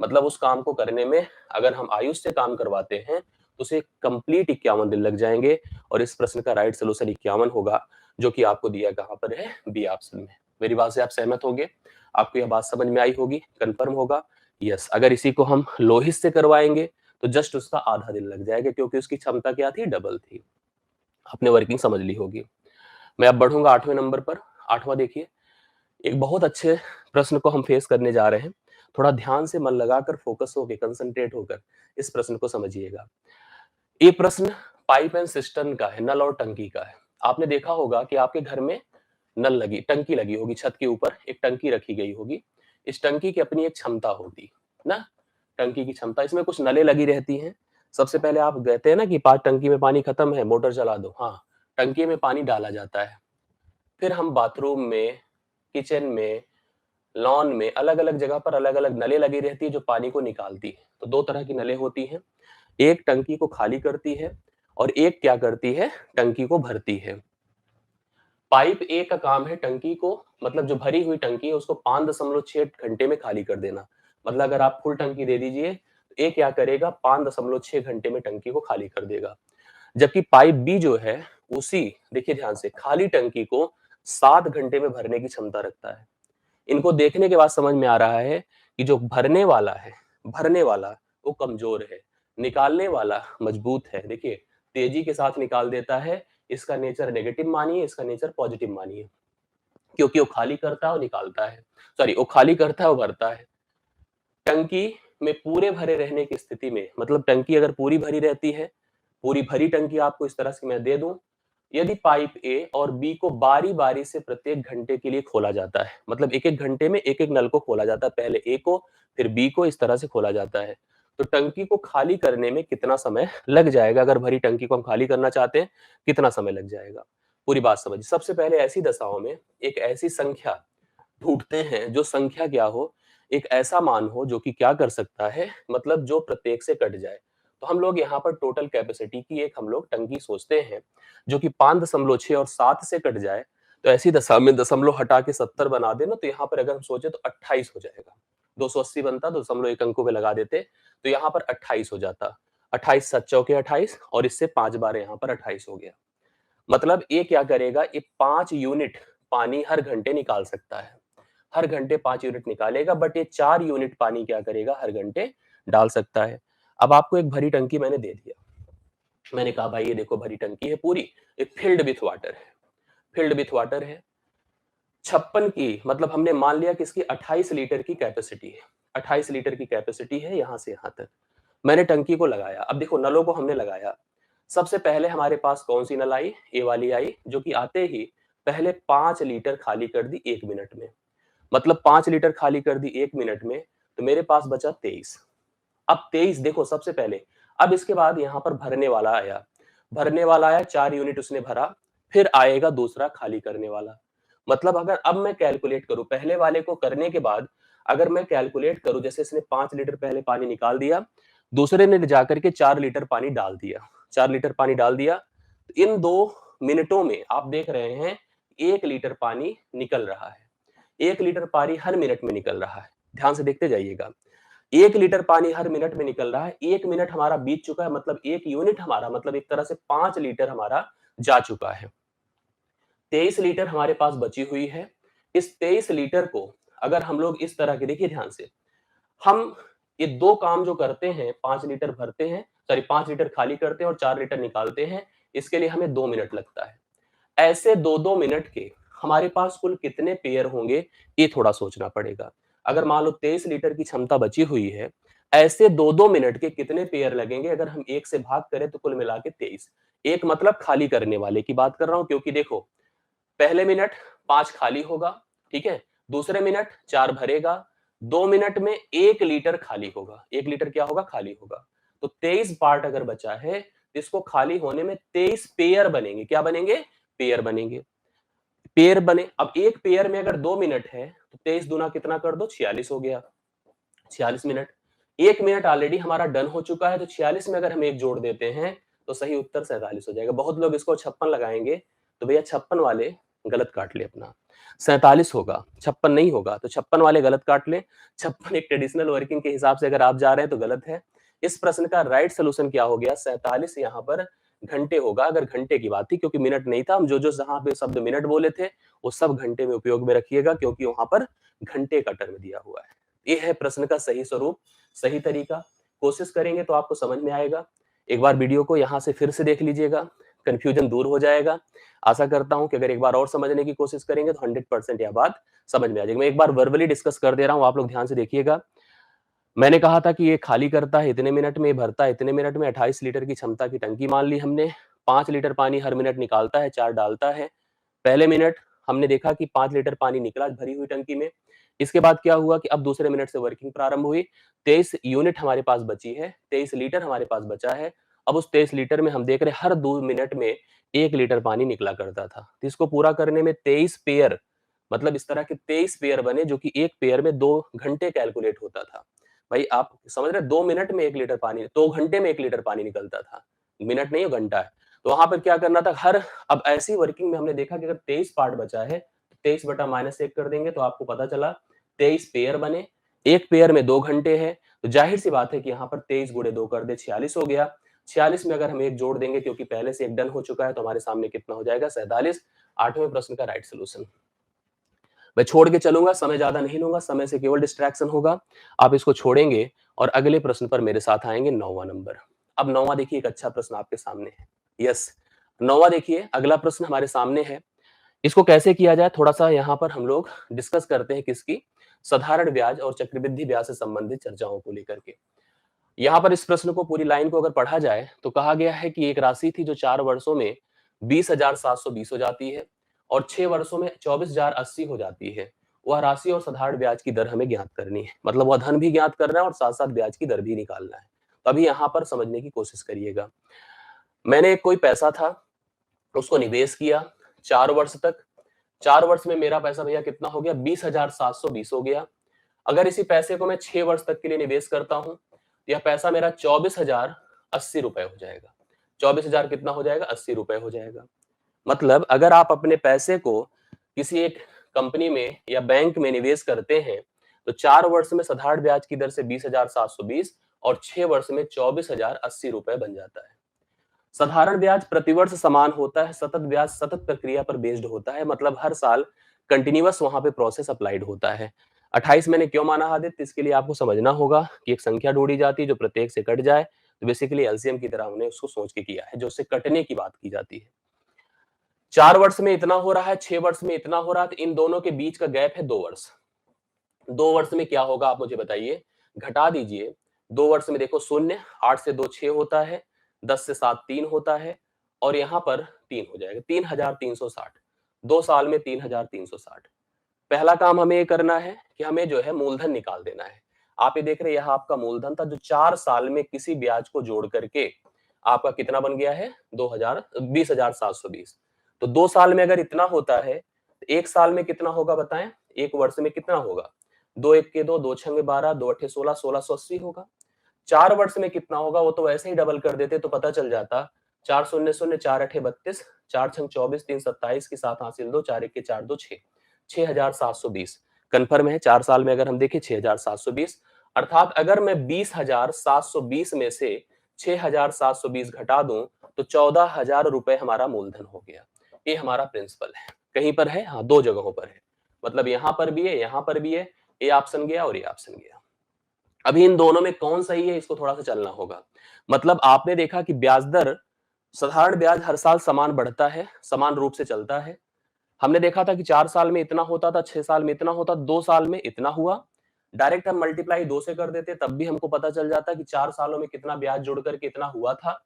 मतलब उस काम को करने में अगर हम आयुष से काम करवाते हैं, तो उसे कंप्लीट 51 दिन लग जाएंगे और इस प्रश्न का राइट सॉल्यूशन 51 होगा, जो कि आपको दिया कहां पर है? बी ऑप्शन में। मेरी बात से आप सहमत होंगे? आपको यह बात समझ में आई होगी, कंफर्म होगा? यस, अगर इसी को हम लोहित से करवाएंगे तो जस्ट उसका आधा दिन लग जाएगा क्योंकि उसकी क्षमता क्या थी? डबल थी। आपने वर्किंग समझ ली होगी। मैं अब बढ़ूंगा 8वें नंबर पर। 8वां देखिए, एक बहुत अच्छे प्रश्न को हम फेस करने जा रहे हैं। थोड़ा ध्यान से मन लगाकर फोकस होकर कंसंट्रेट होकर इस प्रश्न को समझिएगा। ये प्रश्न पाइप एंड सिस्टम का है, नल और टंकी का है। आपने देखा होगा कि आपके घर में नल लगी, टंकी लगी होगी, छत के ऊपर एक टंकी रखी गई होगी। इस टंकी की अपनी एक क्षमता होती ना, टंकी की क्षमता, इसमें कुछ नलें लगी रहती हैं। सबसे पहले आप कहते हैं ना कि टंकी में पानी खत्म है, मोटर चला दो। हाँ, टंकी में पानी डाला जाता है। फिर हम बाथरूम में, किचन में, लॉन में अलग अलग जगह पर अलग अलग नलें लगी रहती है जो पानी को निकालती है। तो 2 तरह की नलें होती हैं, एक टंकी को खाली करती है और एक क्या करती है? टंकी को भरती है। पाइप ए का काम है टंकी को, मतलब जो भरी हुई टंकी है उसको 5.6 घंटे में खाली कर देना। मतलब अगर आप फुल टंकी दे दीजिए, तो ए क्या करेगा? 5.6 घंटे में टंकी को खाली कर देगा। जबकि पाइप बी जो है, उसी देखिए ध्यान से, खाली टंकी को 7 घंटे में भरने की क्षमता रखता है। इनको देखने के बाद समझ में आ रहा है कि जो भरने वाला वो कमजोर है, निकालने वाला मजबूत है। देखिए तेजी के साथ निकाल देता है, इसका नेचर नेगेटिव मानिए, इसका नेचर पॉजिटिव मानिए, क्योंकि वो खाली करता है और निकालता है, सॉरी वो खाली करता है और भरता है। टंकी में पूरे भरे रहने की स्थिति में, मतलब टंकी अगर पूरी भरी रहती है, पूरी भरी टंकी आपको इस तरह से मैं दे दूं, यदि पाइप ए और बी को बारी-बारी से प्रत्येक घंटे के लिए खोला जाता है, मतलब एक-एक घंटे में एक-एक नल को खोला जाता है, पहले ए को फिर बी को इस तरह से खोला जाता है, तो टंकी को खाली करने में कितना समय लग जाएगा? अगर भरी टंकी को हम खाली करना चाहते हैं, कितना समय लग जाएगा? पूरी बात समझिए। सबसे पहले ऐसी दशाओं में एक ऐसी संख्या ढूँढते हैं जो संख्या क्या हो, एक ऐसा मान हो जो कि क्या कर सकता है, मतलब जो प्रत्येक से कट जाए। तो हम लोग यहाँ पर टोटल कैपेसिटी की एक हम लोग टंकी सोचते हैं, जो कि 5.6 और 7 से कट जाए, तो ऐसी दशा में दशमलव हटा के 70 बना दें ना, तो यहाँ पर अगर हम सोचे तो 28 हो जाएगा। 280 बनता, तो दशमलव एक अंकों पे लगा देते, तो यहाँ पर 28 हो जाता। 28 7 चौके 28 और इससे 5 बार यहाँ पर 28 हो गया। मतलब ये क्या करेगा, ये 5 यूनिट पानी हर घंटे निकाल सकता है। हर घंटे 5 यूनिट निकालेगा, बट ये 4 यूनिट पानी क्या करेगा, हर घंटे डाल सकता है। अब आपको एक भरी टंकी मैंने दे दिया। मैंने कहा भाई ये देखो भरी टंकी है पूरी, ये फिल्ड विथ वाटर है। फिल्ड विथ वाटर है। 56 की, मतलब हमने मान लिया कि इसकी 28 लीटर की कैपेसिटी है। 28 लीटर की कैपेसिटी है यहां से यहां तक। मैंने टंकी को लगाया। अब देखो नलों को हमने लगाया। सबसे पहले हमारे पास कौन सी नल आई? ए वाली आई, जो कि आते ही पहले 5 लीटर खाली कर दी 1 मिनट में। मतलब 5 लीटर खाली कर दी 1 मिनट में, तो मेरे पास बचा 23। अब 23 देखो सबसे पहले, अब इसके बाद यहां पर भरने वाला आया। भरने वाला आया, 4 यूनिट उसने भरा, फिर आएगा दूसरा खाली करने वाला। मतलब अगर अब मैं कैलकुलेट करूं पहले वाले को करने के बाद, अगर मैं कैलकुलेट करूं, जैसे इसने 5 लीटर पहले पानी निकाल दिया, दूसरे ने जाकर के 4 लीटर पानी डाल दिया। 4 लीटर पानी डाल दिया, तो इन 2 मिनटों में आप देख रहे हैं 1 लीटर पानी निकल रहा है। 1 लीटर पानी हर मिनट में निकल रहा है। ध्यान से देखते जाइएगा। 1 लीटर पानी हर मिनट में निकल रहा है। 1 मिनट हमारा बीत चुका है, मतलब 1 यूनिट हमारा, मतलब एक तरह से 5 लीटर हमारा जा चुका है। 23 लीटर हमारे पास बची हुई है। इस 23 लीटर को अगर हम लोग इस तरह के, देखिए ध्यान से, हम ये 2 काम जो करते हैं, 5 लीटर भरते हैं, सॉरी 5 लीटर खाली करते हैं और 4 लीटर निकालते हैं, इसके लिए हमें 2 मिनट लगता है। ऐसे 2-2 मिनट के हमारे पास कुल कितने पेयर होंगे, ये थोड़ा सोचना पड़ेगा। अगर मान लो 23 लीटर की क्षमता बची हुई है, ऐसे 2-2 मिनट के कितने पेयर लगेंगे? अगर हम 1 से भाग करें तो कुल मिला के 23। एक मतलब खाली करने वाले की बात कर रहा हूं, क्योंकि देखो पहले मिनट 5 खाली होगा, ठीक है? दूसरे मिनट 4 भरेगा, 2 मिनट में 1 लीटर खाली होगा। 1 लीटर क्या होगा? खाली होगा। तो 23 पार्ट अगर बचा है, तो इसको खाली होने में 23 पेयर बनेंगे। क्या बनेंगे? पेयर बनेंगे। पेयर बने। अब एक पेयर में अगर 2 मिनट है, तो 23 दूना कितना कर दो? 46 हो गया। 46 मिनट। 1 मिनट ऑलरेडी हमारा डन हो चुका है, तो 46 में अगर हम 1 जोड़ देते हैं, तो सही उत्तर 47 हो जाएगा। बहुत लोग इसको 56 लगाएँगे, तो भैया 56 वाले गलत काट ले अपना। 47 होगा, 56 नहीं होगा, तो 56 वाले गलत काट लें। 56 एक ट्रेडिशनल वर्किंग के हिसाब से अगर आप जा रहे हैं, तो गलत है। इस प्रश्न का राइट सॉल्यूशन क्या हो गया? 47 यहाँ पर घंटे होगा, अगर घंटे की बात थी, क्योंकि मिनट नहीं था। हम जो-जो जहाँ पे शब्द मिनट बोले थे, वो सब घंटे में उपयोग में रखिएगा, क्योंकि वहाँ पर घंटे का टर्म दिया हुआ है। ये है प्रश्न का सही स्वरूप, सही तरीका। कोशिश करेंगे तो आपको समझ में आएगा। एक बार वीडियो को यहाँ से फिर से देख लीजिएगा, कन्फ्यूजन दूर हो जाएगा। आशा करता हूँ कि अगर एक बार और समझने की कोशिश करेंगे तो 100% यह बात समझ में आ जाएगी। मैं एक बार वर्बली डिस्कस कर दे रहा हूँ, आप लोग ध्यान से देखिएगा। मैंने कहा था कि ये खाली करता है इतने मिनट में, ये भरता है इतने मिनट में, 28 लीटर की क्षमता की टंकी मान ली हमने। 5 लीटर पानी हर मिनट निकालता है, 4 डालता है। पहले मिनट हमने देखा कि 5 लीटर पानी निकला भरी हुई टंकी में। इसके बाद क्या हुआ कि अब दूसरे मिनट से वर्किंग प्रारंभ हुई। 23 यूनिट हमारे पास बची है, 23 लीटर हमारे पास बचा है। अब उस 23 लीटर में हम देख रहे हैं हर 2 मिनट में 1 लीटर पानी निकला करता था। तो इसको पूरा करने में 23 पेयर, मतलब इस तरह के 23 पेयर बने, जो कि एक पेयर में 2 घंटे कैलकुलेट होता था। भाई आप समझ रहे हैं, 2 मिनट में 1 लीटर पानी, 2 घंटे में 1 लीटर पानी निकलता था। मिनट नहीं, वो घंटा है। तो वहां पर क्या करना था, हर, अब ऐसी वर्किंग में हमने देखा कि अगर 23 पार्ट बचा है, तो 23 बटा -1 कर देंगे, तो आपको पता चला 23 पेयर बने। एक पेयर में 2 घंटे है, तो जाहिर सी बात है कि यहाँ पर 23 गुणे 2 कर दे, 46 हो गया। 46 में अगर हम 1 जोड़ देंगे, क्योंकि पहले से 1 डन हो चुका है, तो हमारे सामने कितना हो जाएगा? 47। 8वें प्रश्न का राइट सोल्यूशन। मैं छोड़ के चलूंगा, समय ज्यादा नहीं लूंगा, समय से केवल डिस्ट्रैक्शन होगा। आप इसको छोड़ेंगे और अगले प्रश्न पर मेरे साथ आएंगे, 9वां नंबर। अब 9वां देखिए, एक अच्छा प्रश्न आपके सामने है। यस, 9वां देखिए, अगला प्रश्न हमारे सामने है। इसको कैसे किया जाए, थोड़ा सा यहाँ पर हम लोग डिस्कस करते हैं किसकी, साधारण ब्याज और चक्रवृद्धि ब्याज से संबंधित चर्चाओं को लेकर के। यहाँ पर इस प्रश्न को, पूरी लाइन को अगर पढ़ा जाए तो कहा गया है कि एक राशि थी जो 4 वर्षों में 20,720 हो जाती है और 6 वर्षों में 24,080 हो जाती है। वह राशि और साधारण ब्याज की दर हमें ज्ञात करनी है। मतलब वह धन भी ज्ञात करना है और साथ साथ ब्याज की दर भी निकालना है। तो अभी यहाँ पर समझने की कोशिश करिएगा। मैंने कोई पैसा था, उसको निवेश किया 4 वर्ष तक। 4 वर्ष में मेरा पैसा भैया कितना हो गया, 20,720 हो गया। अगर इसी पैसे को मैं 6 वर्ष तक के लिए निवेश करता हूं, तो यह पैसा मेरा 24,080 रुपए हो जाएगा। 24,000 कितना हो जाएगा, 80 रुपए हो जाएगा। मतलब अगर आप अपने पैसे को किसी एक कंपनी में या बैंक में निवेश करते हैं, तो 4 वर्ष में साधारण ब्याज की दर से 20,720 और 6 वर्ष में 24,080 रुपए बन जाता है। साधारण ब्याज प्रतिवर्ष समान होता है, सतत ब्याज सतत प्रक्रिया पर बेस्ड होता है। मतलब हर साल कंटिन्यूअस वहां पे प्रोसेस अप्लाइड होता है। 28 मैंने क्यों माना आदित्य, इसके लिए आपको समझना होगा कि एक संख्या ढूंढी जाती है जो प्रत्येक से कट जाए, तो बेसिकली एलसीएम की तरह हमने उसको सोच के किया है, जो उससे कटने की बात की जाती है। 4 वर्ष में इतना हो रहा है, 6 वर्ष में इतना हो रहा है, तो इन दोनों के बीच का गैप है 2 वर्ष। 2 वर्ष में क्या होगा आप मुझे बताइए, घटा दीजिए। 2 वर्ष में देखो शून्य, 8 से 2 6 होता है, 10 से 7 3 होता है और यहाँ पर 3 हो जाएगा, 3,360। 2 साल में 3,360। पहला काम हमें ये करना है कि हमें जो है मूलधन निकाल देना है। आप ये देख रहे हैं, यह आपका मूलधन था जो 4 साल में किसी ब्याज को जोड़ करके आपका कितना बन गया है, 20,720। तो 2 साल में अगर इतना होता है, तो 1 साल में कितना होगा बताएं, 1 वर्ष में कितना होगा, 2 1 के 2, 2 छंगे 12, 2 अठे 16, 1680 होगा। 4 वर्ष में कितना होगा, वो तो वैसे ही डबल कर देते तो पता चल जाता। 4 शून्य शून्य, 4 अठे 32, 4 छंग 24, 3 27 की 7 हासिल 2, 4 1 के 4 2 6, 6,720 कन्फर्म है। 4 साल में अगर हम देखें 6,720, अर्थात अगर मैं 20,720 में से 6,720 घटा दूं तो 14,000 रुपए हमारा मूलधन हो गया। ये हमारा प्रिंसिपल है। कहीं पर है, हाँ 2 जगहों पर है। मतलब यहां पर भी है, यहां पर भी है। ये ऑप्शन गया और ये ऑप्शन गया। अभी इन दोनों में कौन सही है, इसको थोड़ा सा चलना होगा। मतलब आपने देखा कि ब्याज दर, साधारण ब्याज हर साल समान बढ़ता है, समान रूप से चलता है। हमने देखा था कि 4 साल में इतना होता था, 6 साल में इतना होता, 2 साल में इतना हुआ। डायरेक्ट हम मल्टीप्लाई 2 से कर देते, तब भी हमको पता चल जाता कि 4 सालों में कितना ब्याज जोड़ करके इतना हुआ था।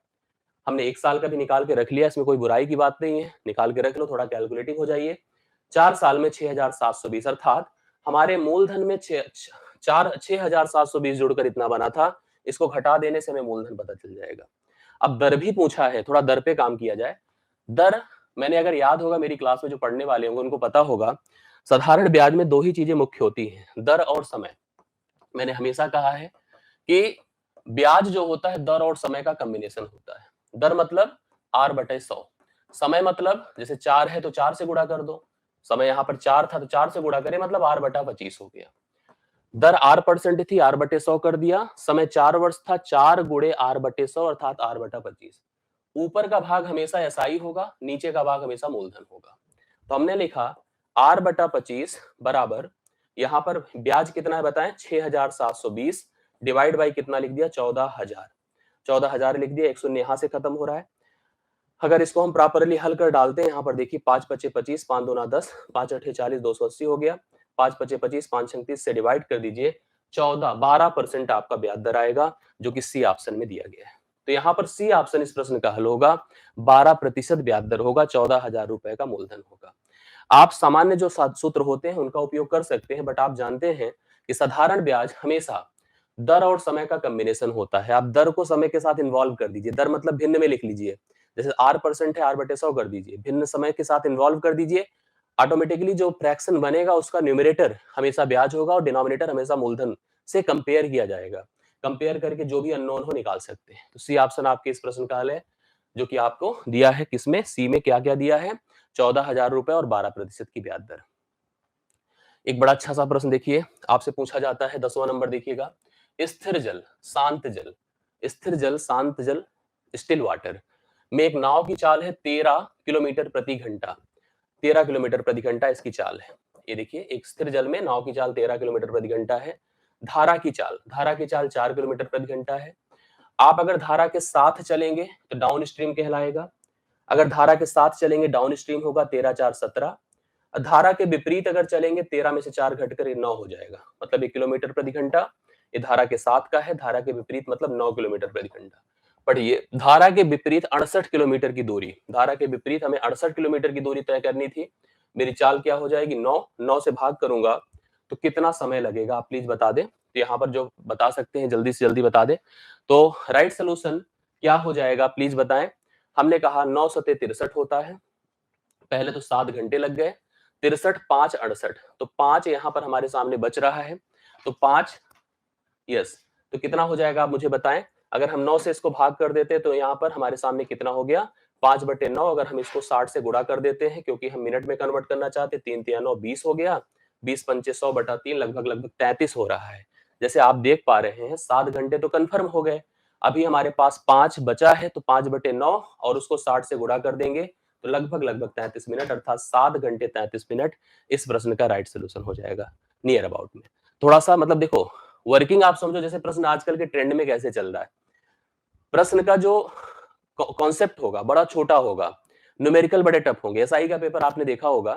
हमने 1 साल का भी निकाल के रख लिया, इसमें कोई बुराई की बात नहीं है, निकाल के रख लो, थोड़ा कैलकुलेटिंग हो जाइए। 4 साल में 6,720, अर्थात हमारे मूलधन में 6,720 जुड़कर इतना बना था। इसको घटा देने से हमें मूलधन पता चल जाएगा। अब दर भी पूछा है, थोड़ा दर पे काम किया जाए। दर, मैंने अगर याद होगा, मेरी क्लास में जो पढ़ने वाले होंगे उनको पता होगा, साधारण ब्याज में 2 ही चीजें मुख्य होती हैं, दर और समय। मैंने हमेशा कहा है कि ब्याज जो होता है दर और समय का कॉम्बिनेशन होता है। दर मतलब R/100, समय मतलब जैसे 4 है तो 4 से गुणा कर दो, समय यहाँ पर 4 था तो 4 से गुणा करें, मतलब R/25 हो गया। दर R% थी, R/100 कर दिया। समय 4 वर्ष था, 4 गुणे R/100 अर्थात R/25। ऊपर का भाग हमेशा एसआई होगा, नीचे का भाग हमेशा मूलधन होगा। तो हमने लिखा R/25 बराबर, यहां पर ब्याज कितना है बताएं, 6,720 डिवाइड बाई कितना लिख दिया, 14,000। 14,000 लिख दिया, एक शून्य यहां से खत्म हो रहा है। अगर इसको हम प्रॉपरली हल कर डालते हैं, यहाँ पर देखिए 5 पचे 25, 5 दूना 10, 5 अठे 40, 280 हो गया। 5 पचे 25, 5 छंग 30 से डिवाइड कर दीजिए, 12% आपका ब्याज दर आएगा, जो कि सी ऑप्शन में दिया गया है। तो यहाँ पर सी ऑप्शन इस प्रश्न का हल होगा, 12% ब्याज दर होगा, 14,000 रुपए का मूलधन होगा। आप सामान्य जो सूत्र होते हैं उनका उपयोग कर सकते हैं, बट आप जानते हैं कि साधारण ब्याज हमेशा दर और समय का कॉम्बिनेशन होता है। आप दर को समय के साथ इन्वॉल्व कर दीजिए, दर मतलब भिन्न में लिख लीजिए, जैसे R% है, R/100 कर दीजिए, भिन्न समय के साथ इन्वॉल्व कर दीजिए। ऑटोमेटिकली जो फ्रैक्शन बनेगा उसका न्यूमरेटर हमेशा ब्याज होगा और डिनोमिनेटर हमेशा मूलधन से कंपेयर किया जाएगा। कंपेयर करके जो भी अननोन हो निकाल सकते हैं। तो सी ऑप्शन आपके इस प्रश्न का हल है, जो कि आपको दिया है किसमें, सी में क्या क्या दिया है, 14,000 रुपए और 12% की ब्याज दर। एक बड़ा अच्छा सा प्रश्न देखिए, आपसे पूछा जाता है 10वां नंबर देखिएगा। स्थिर जल, शांत जल, स्थिर जल, शांत जल, स्टिल वाटर में एक नाव की चाल है 13 किलोमीटर प्रति घंटा। 13 किलोमीटर प्रति घंटा इसकी चाल है। ये देखिए एक स्थिर जल में नाव की चाल 13 किलोमीटर प्रति घंटा है। धारा की चाल 4 किलोमीटर प्रति घंटा है। आप अगर धारा के साथ चलेंगे तो डाउन स्ट्रीम कहलाएगा। अगर धारा के साथ चलेंगे डाउन स्ट्रीम होगा 13 4 17। धारा के विपरीत अगर चलेंगे 13 में से 4 घटकर ये 9 हो जाएगा। मतलब 1 किलोमीटर प्रति घंटा ये धारा के साथ का है, धारा के विपरीत मतलब 9 किलोमीटर प्रति घंटा। पढ़िए, धारा के विपरीत 68 किलोमीटर की दूरी, धारा के विपरीत हमें 68 किलोमीटर की दूरी तय करनी थी। मेरी चाल क्या हो जाएगी 9, 9 से भाग करूंगा तो कितना समय लगेगा आप प्लीज बता दें। तो यहाँ पर जो बता सकते हैं जल्दी से जल्दी बता दें। तो राइट सोल्यूशन क्या हो जाएगा प्लीज बताएं। हमने कहा 9 सते 63 होता है, पहले तो 7 घंटे लग गए। 63 5 68, तो 5 यहाँ पर हमारे सामने बच रहा है, तो 5 यस, तो कितना हो जाएगा आप मुझे बताएं। अगर हम 9 से इसको भाग कर देते तो यहाँ पर हमारे सामने कितना हो गया 5/9। अगर हम इसको 60 से गुणा कर देते हैं क्योंकि हम मिनट में कन्वर्ट करना चाहते, 3 3 9 20 हो गया, 20 पंचे 100/3 लगभग 33 हो रहा है। जैसे आप देख पा रहे हैं 7 घंटे तो कंफर्म हो गए। अभी हमारे पास 5 बचा है, तो 5/9 और उसको 60 से गुणा कर देंगे तो लगभग 33 मिनट, अर्थात 7 घंटे 33 मिनट इस प्रश्न का राइट सोल्यूशन हो जाएगा नियर अबाउट में। थोड़ा सा मतलब देखो वर्किंग आप समझो, जैसे प्रश्न आजकल के ट्रेंड में कैसे चल रहा है। प्रश्न का जो कॉन्सेप्ट होगा बड़ा छोटा होगा, न्यूमेरिकल बड़े टफ होंगे। एसआई का पेपर आपने देखा होगा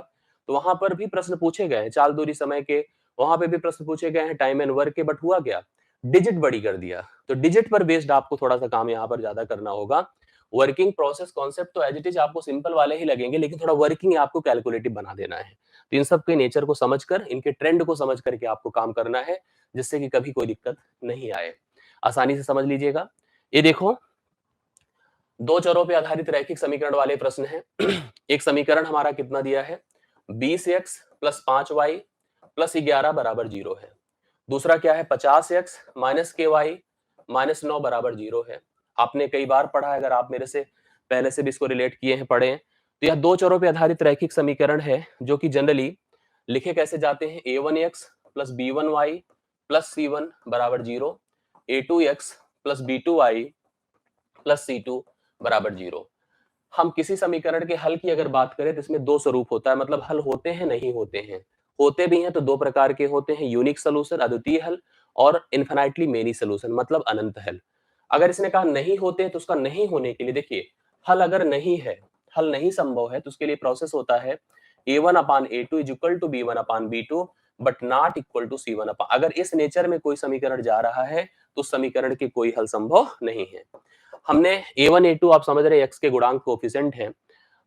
तो वहां पर भी प्रश्न पूछे गए हैं चाल दूरी समय के, वहां पे भी प्रश्न पूछे गए हैं टाइम एंड वर्क के, बट हुआ क्या डिजिट बड़ी कर दिया। तो डिजिट पर बेस्ड आपको थोड़ा सा काम यहाँ पर ज्यादा करना होगा। वर्किंग प्रोसेस कॉन्सेप्ट तो एज इट इज आपको सिंपल वाले ही लगेंगे, लेकिन थोड़ा वर्किंग आपको कैलकुलेटिव बना देना है। तो इन सब के नेचर को समझकर, इनके ट्रेंड को समझ करके आपको काम करना है, जिससे कि कभी कोई दिक्कत नहीं आए। आसानी से समझ लीजिएगा। ये देखो दो चरों पे आधारित रैखिक समीकरण वाले प्रश्न है। एक समीकरण हमारा कितना दिया है 20x + 5y + 11 = 0 है। दूसरा क्या है 50x - ky - 9 = 0 है। आपने कई बार पढ़ा है, अगर आप मेरे से पहले से भी इसको रिलेट किए हैं, पढ़े हैं, तो यह दो चरों पे आधारित रैखिक समीकरण है जो कि जनरली लिखे कैसे जाते हैं a1x + b1y + c1 = 0, a2x + b2y + c2 = 0। हम किसी समीकरण के हल की अगर बात करें तो इसमें दो स्वरूप होता है, मतलब हल होते हैं नहीं होते हैं। होते भी हैं तो दो प्रकार के होते हैं, यूनिक सॉल्यूशन अद्वितीय हल और इन्फिनाइटली मेनी सॉल्यूशन मतलब अनंत हल। अगर इसने कहा नहीं होते तो उसका नहीं होने के लिए देखिए, हल अगर नहीं है, हल नहीं संभव है, तो उसके लिए प्रोसेस होता है a1/a2 = b1/b2 but not equal to c1। अगर इस नेचर में कोई समीकरण जा रहा है तो समीकरण के कोई हल संभव नहीं है। हमने a1 a2 आप समझ रहे हैं x के गुणांक कोफिशिएंट हैं।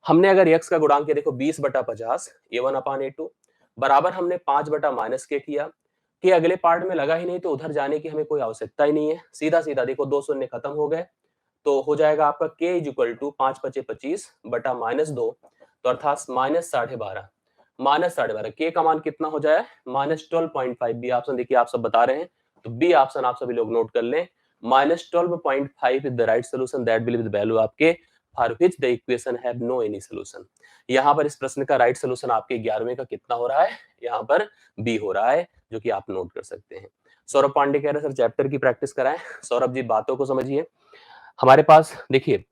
हमने अगर x का गुणांक देखो 20/50 a1/a2 बराबर हमने 5/-k किया कि अगले पार्ट में लगा ही नहीं, तो उधर जाने की हमें कोई आवश्यकता ही नहीं है। सीधा सीधा देखो 2 शून्य खत्म हो गए, तो हो जाएगा आपका k = 5 × 25 बटा -2, तो अर्थात -12.5 -12.5 k का मान कितना हो जाए -12.5। बी ऑप्शन देखिए आप सब बता रहे हैं, तो बी ऑप्शन आप सभी लोग नोट कर लें। -12.5 is the right solution that will be the value आपके for which the equation have no any solution. यहाँ पर इस प्रश्न का राइट सोल्यूशन आपके 11वें का कितना हो रहा है, यहाँ पर बी हो रहा है, जो कि आप नोट कर सकते हैं। सौरभ पांडे कह रहे हैं सर चैप्टर की प्रैक्टिस कराएं। सौरभ जी बातों को समझिए। हमारे पास देखिए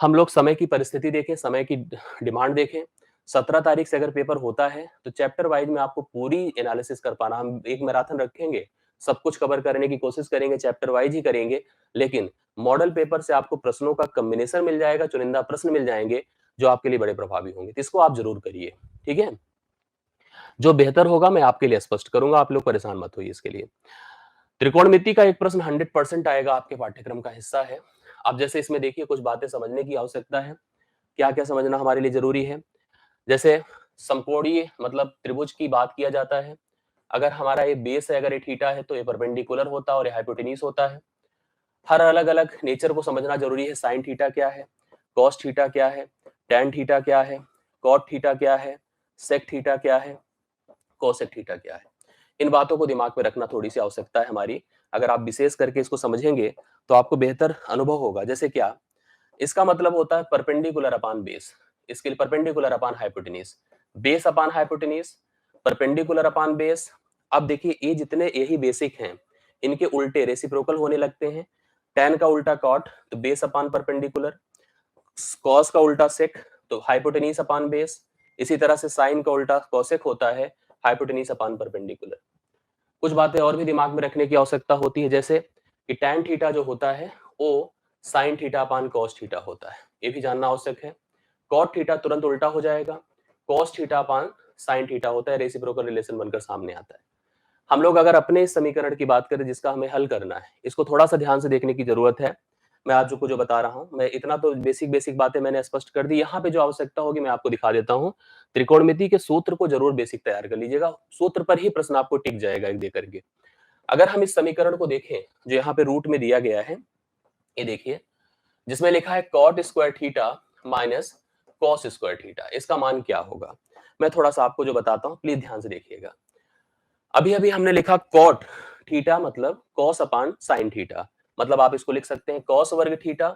हम लोग समय की परिस्थिति देखें, समय की डिमांड देखें। 17 तारीख से अगर पेपर होता है तो चैप्टर वाइज में आपको पूरी एनालिसिस कर पाना, हम एक मैराथन रखेंगे, सब कुछ कवर करने की कोशिश करेंगे, चैप्टर वाइज ही करेंगे, लेकिन मॉडल पेपर से आपको प्रश्नों का कॉम्बिनेशन मिल जाएगा, चुनिंदा प्रश्न मिल जाएंगे जो आपके लिए बड़े प्रभावी होंगे। तो इसको आप जरूर करिए, ठीक है। जो बेहतर होगा मैं आपके लिए स्पष्ट करूंगा, आप लोग परेशान मत होइए इसके लिए। त्रिकोणमिति का एक प्रश्न 100% आएगा, आपके पाठ्यक्रम का हिस्सा है। अब जैसे इसमें देखिए कुछ बातें समझने की आवश्यकता है, क्या क्या समझना हमारे लिए जरूरी है। जैसे समकोणीय मतलब त्रिभुज की बात किया जाता है, अगर हमारा ये बेस है, अगर ये थीटा है तो ये परपेंडिकुलर होता है और ये हाइपोटेन्यूज होता है। हर अलग अलग नेचर को समझना जरूरी है। साइन थीटा क्या है, कॉस थीटा क्या है, टैन थीटा क्या है, कॉट थीटा क्या है, सेक थीटा क्या है, कोसेक थीटा क्या है। इन बातों को दिमाग में रखना थोड़ी सी आवश्यकता है हमारी। अगर आप विशेष करके इसको समझेंगे तो आपको बेहतर अनुभव होगा। जैसे क्या, इसका मतलब होता है परपेंडिकुलर अपान बेस, इसके लिए परपेंडिकुलर अपान hypotenuse, base upon hypotenuse, perpendicular अपान बेस। अब देखिए ये जितने यही बेसिक हैं, इनके उल्टे रेसिप्रोकल होने लगते हैं। tan का उल्टा cot तो बेस अपान परपेंडिकुलर, cos का उल्टा sec तो हाइपोटेन्यूज अपान बेस। इसी तरह से sin का उल्टा cosec होता है हाइपोटेन्यूज अपॉन परपेंडिकुलर। कुछ बातें और भी दिमाग में रखने की आवश्यकता होती है, जैसे कि tan थीटा जो होता है वो sin theta upon cos theta होता है, ये भी जानना आवश्यक है। cot थीटा तुरंत उल्टा हो जाएगा, cos theta upon sin theta होता है, रेसिप्रोकल रिलेशन बनकर सामने आता है। हम लोग अगर अपने इस समीकरण की बात करें जिसका हमें हल करना है, इसको थोड़ा सा ध्यान से देखने की जरूरत है। मैं आज जो बता रहा हूँ, मैं इतना तो बेसिक बातें मैंने स्पष्ट कर दी। यहाँ पे जो आवश्यकता होगी मैं आपको दिखा देता हूँ। त्रिकोणमिति के सूत्र को जरूर बेसिक तैयार कर लीजिएगा, सूत्र पर ही प्रश्न आपको टिक जाएगा एक दे करके। अगर हम इस समीकरण को देखें जो यहाँ पे रूट में दिया गया है, ये देखिए, जिसमें लिखा है cot square theta minus cos square theta, इसका मान क्या होगा? मैं थोड़ा सा आपको जो बताता हूँ, प्लीज ध्यान से देखिएगा। अभी अभी हमने लिखा cot थीटा मतलब cos अपान sin थीटा, मतलब आप इसको लिख सकते हैं cos वर्ग थीटा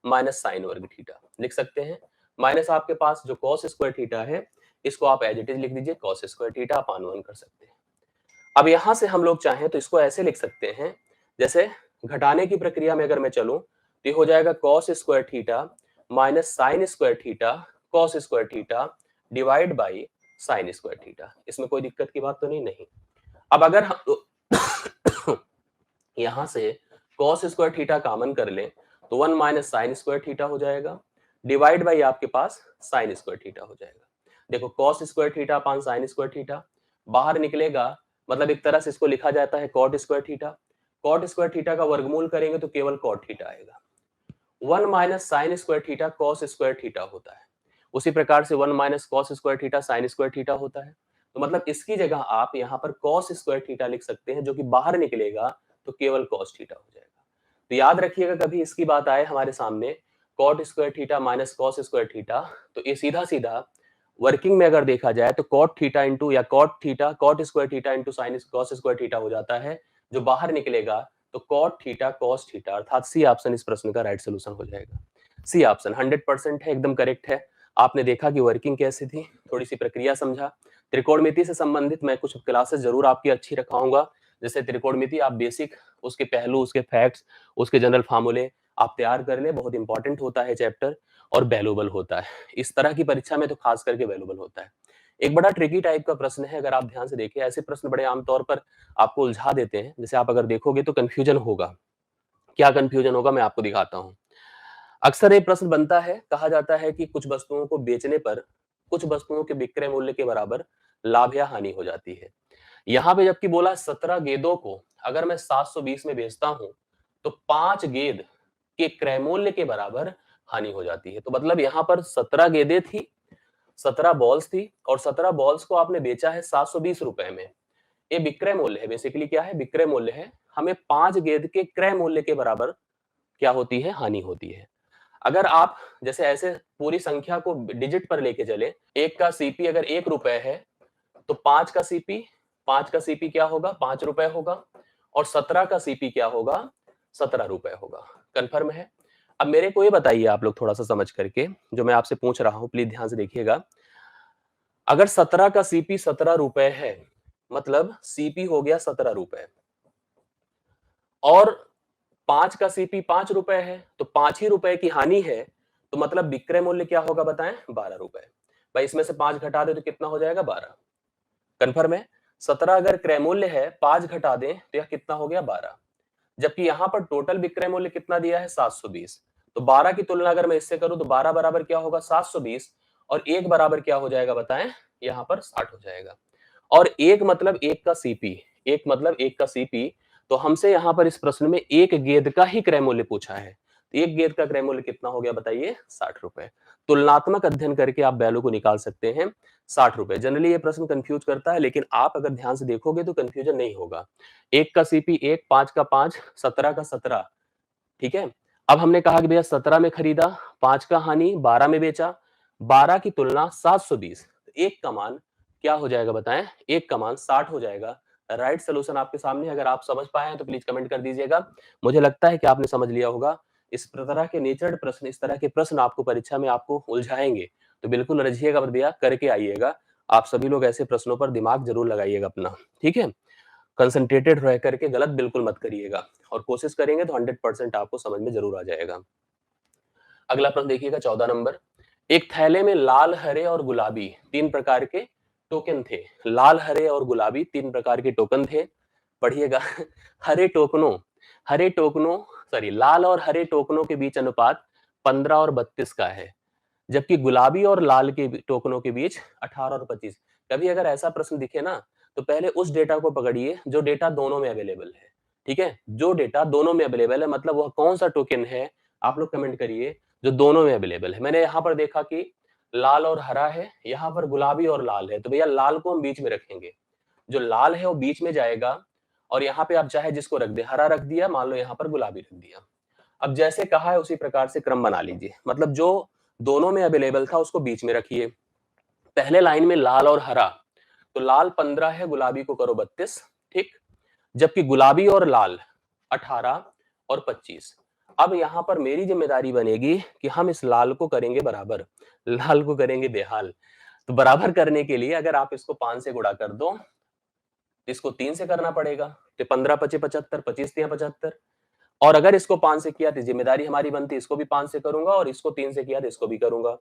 माइनस sin वर्ग थीटा लिख सकते हैं। माइनस आपके पास जो cos स्क्वायर थीटा है, इसको आप एज इट इज लिख दीजिए cos स्क्वायर थीटा अपान 1 कर सकते हैं। अब यहां से हम लोग चाहें तो इसको ऐसे लिख सकते हैं, जैसे घटाने की प्रक्रिया में अगर मैं चलूं तो ये हो जाएगा cos square theta minus sin square theta cos square theta divide by sin square theta. इसमें कोई दिक्कत की बात तो नहीं। अब अगर हम यहां से cos स्क्वायर थीटा कॉमन कर लें तो 1 माइनस साइन स्क्वायर थीटा हो जाएगा, डिवाइड बाई आपके पास साइन स्क्वायर थीटा हो जाएगा। देखो cos square theta upon sine square theta बाहर निकलेगा, मतलब एक तरह से इसको लिखा जाता है cot square theta. cot square theta का वर्गमूल करेंगे तो केवल cot थीटा आएगा। 1 minus sine square theta cos square theta होता है, उसी प्रकार से 1 minus cos square theta sine square theta होता है। तो मतलब इसकी जगह आप यहाँ पर cos स्क्वायर थीटा लिख सकते हैं, जो कि बाहर निकलेगा तो केवल cos थीटा हो जाएगा। तो याद रखिएगा, कभी इसकी बात आए हमारे सामने cot square theta minus cos square theta, तो ये सीधा सीधा वर्किंग में अगर देखा जाए तो cot थीटा इंटू या cot square theta into sine cos square theta हो जाता है, जो बाहर निकलेगा तो cot थीटा cos थीटा, अर्थात सी ऑप्शन इस प्रश्न का राइट सोल्यूशन हो जाएगा। सी ऑप्शन 100% है, एकदम करेक्ट है। आपने देखा कि वर्किंग कैसे थी, थोड़ी सी प्रक्रिया समझा। त्रिकोणमिति से संबंधित मैं कुछ क्लासेस जरूर आपकी अच्छी रखाऊंगा, जैसे त्रिकोणमिति आप बेसिक उसके पहलू, उसके फैक्ट्स, उसके जनरल फार्मूले आप तैयार कर ले, बहुत इंपॉर्टेंट होता है चैप्टर और वैल्यूएबल होता है। इस तरह की परीक्षा में तो खास करके वैल्यूएबल होता है। एक बड़ा ट्रिकी टाइप का प्रश्न है, अगर आप ध्यान से देखें, ऐसे प्रश्न बड़े आमतौर पर आपको उलझा देते हैं। जैसे आप अगर देखोगे तो कंफ्यूजन होगा, क्या कंफ्यूजन होगा मैं आपको दिखाता हूं। अक्सर ये प्रश्न बनता है, कहा जाता है कि कुछ वस्तुओं को बेचने पर कुछ वस्तुओं के विक्रय मूल्य के बराबर लाभ या हानि हो जाती है। यहाँ पे जबकि बोला 17 गेंदों को अगर मैं 720 में बेचता हूं तो 5 गेंद के क्रय मूल्य के बराबर हानि हो जाती है। तो मतलब यहाँ पर 17 गेंदें थी, 17 बॉल्स थी और 17 बॉल्स को आपने बेचा है 720 रुपए में। ये विक्रय मूल्य है, बेसिकली क्या है, विक्रय मूल्य है। हमें 5 गेंद के क्रय मूल्य के बराबर क्या होती है, हानि होती है। अगर आप जैसे ऐसे पूरी संख्या को डिजिट पर लेके चले, एक का सीपी अगर 1 रुपए है तो 5 का सीपी क्या होगा, 5 रुपए होगा, और 17 का सीपी क्या होगा, 17 रुपए होगा। कंफर्म है? अब मेरे को ये बताइए आप लोग थोड़ा सा समझ करके, जो मैं आपसे पूछ रहा हूं प्लीज ध्यान से देखिएगा। अगर 17 का सीपी 17 रुपए है, मतलब सीपी हो गया 17 रुपए, और 5 का सीपी 5 रुपए है, तो 5 ही रुपए की हानि है, तो मतलब विक्रय मूल्य क्या होगा बताएं, 12 रुपए। भाई इसमें से 5 घटा दे तो कितना हो जाएगा, 12। कंफर्म है? 17 अगर क्रय मूल्य है, 5 घटा दें तो यह कितना हो गया, 12। जबकि यहां पर टोटल विक्रय मूल्य कितना दिया है, 720। तो 12 की तुलना अगर मैं इससे करूं तो 12 बराबर क्या होगा, 720, और 1 बराबर क्या हो जाएगा बताएं, यहां पर 60 हो जाएगा। और एक मतलब एक का सीपी, एक मतलब एक का सीपी, तो हमसे यहां पर इस प्रश्न में एक गेंद का ही क्रय मूल्य पूछा है। तो एक गेंद का क्रय मूल्य कितना हो गया बताइए, 60 रुपए। तुलनात्मक अध्ययन करके आप वैल्यू को निकाल सकते हैं, 60 रुपए। जनरली ये प्रश्न कंफ्यूज करता है, लेकिन आप अगर ध्यान से देखोगे तो कंफ्यूजन नहीं होगा। एक का सीपी एक, 5 का 5, 17 का 17, ठीक है। अब हमने कहा कि भैया 17 में खरीदा, 5 का हानि, 12 में बेचा, 12 की तुलना 720, एक का मान क्या हो जाएगा बताएं, एक का मान 60 हो जाएगा। राइट सोल्यूशन आपके सामने, अगर आप समझ पाए हैं तो प्लीज कमेंट कर दीजिएगा। मुझे लगता है कि आपने समझ लिया होगा। इस तरह के नेचर्ड प्रश्न, इस तरह के प्रश्न आपको परीक्षा में आपको उलझाएंगे, तो बिल्कुल रजिएगा मत भैया, करके आइएगा। आप सभी लोग ऐसे प्रश्नों पर दिमाग जरूर लगाइएगा अपना, ठीक है। कंसंट्रेटेड रह करके गलत बिल्कुल मत करिएगा, और कोशिश करेंगे तो 100% आपको समझ में जरूर आ जाएगा। अगला प्रश्न देखिएगा 14 नंबर। एक थैले में लाल, हरे और गुलाबी 3 प्रकार के टोकन थे, लाल, हरे और गुलाबी, 3 प्रकार के टोकन थे। पढ़िएगा। हरे टोकनों हरे टोकनों सॉरी लाल और हरे टोकनों के बीच अनुपात 15 और 32 का है, जबकि गुलाबी और लाल के टोकनों के बीच 18 और 25। कभी अगर ऐसा प्रश्न दिखे ना, तो पहले उस डेटा को पकड़िए जो डेटा दोनों में अवेलेबल है। ठीक है, जो डेटा दोनों में अवेलेबल है, मतलब वह कौन सा टोकन है, आप लोग कमेंट करिए जो दोनों में अवेलेबल है। मैंने यहाँ पर देखा कि लाल और हरा है, यहाँ पर गुलाबी और लाल है, तो भैया लाल को हम बीच में रखेंगे। जो लाल है वो बीच में जाएगा, और यहाँ पे आप चाहे जिसको रख दे, हरा रख दिया, मान लो यहाँ पर गुलाबी रख दिया। अब जैसे कहा है उसी प्रकार से क्रम बना लीजिए, मतलब जो दोनों में अवेलेबल था उसको बीच में रखिए। पहले लाइन में लाल और हरा, तो लाल 15 है, गुलाबी को करो 32, ठीक, जबकि गुलाबी और लाल 18 और 25। अब यहां पर मेरी जिम्मेदारी बनेगी कि हम इस लाल को करेंगे बराबर, लाल को करेंगे बेहाल। तो बराबर करने के लिए अगर आप इसको 5 से गुणा कर दो, इसको 3 से करना पड़ेगा, तो 15 पचे 75, 25 तिया 75। और अगर इसको 5 से किया तो जिम्मेदारी हमारी बनती है इसको भी 5 से करूंगा, और इसको 3 से किया तो इसको भी करूंगा।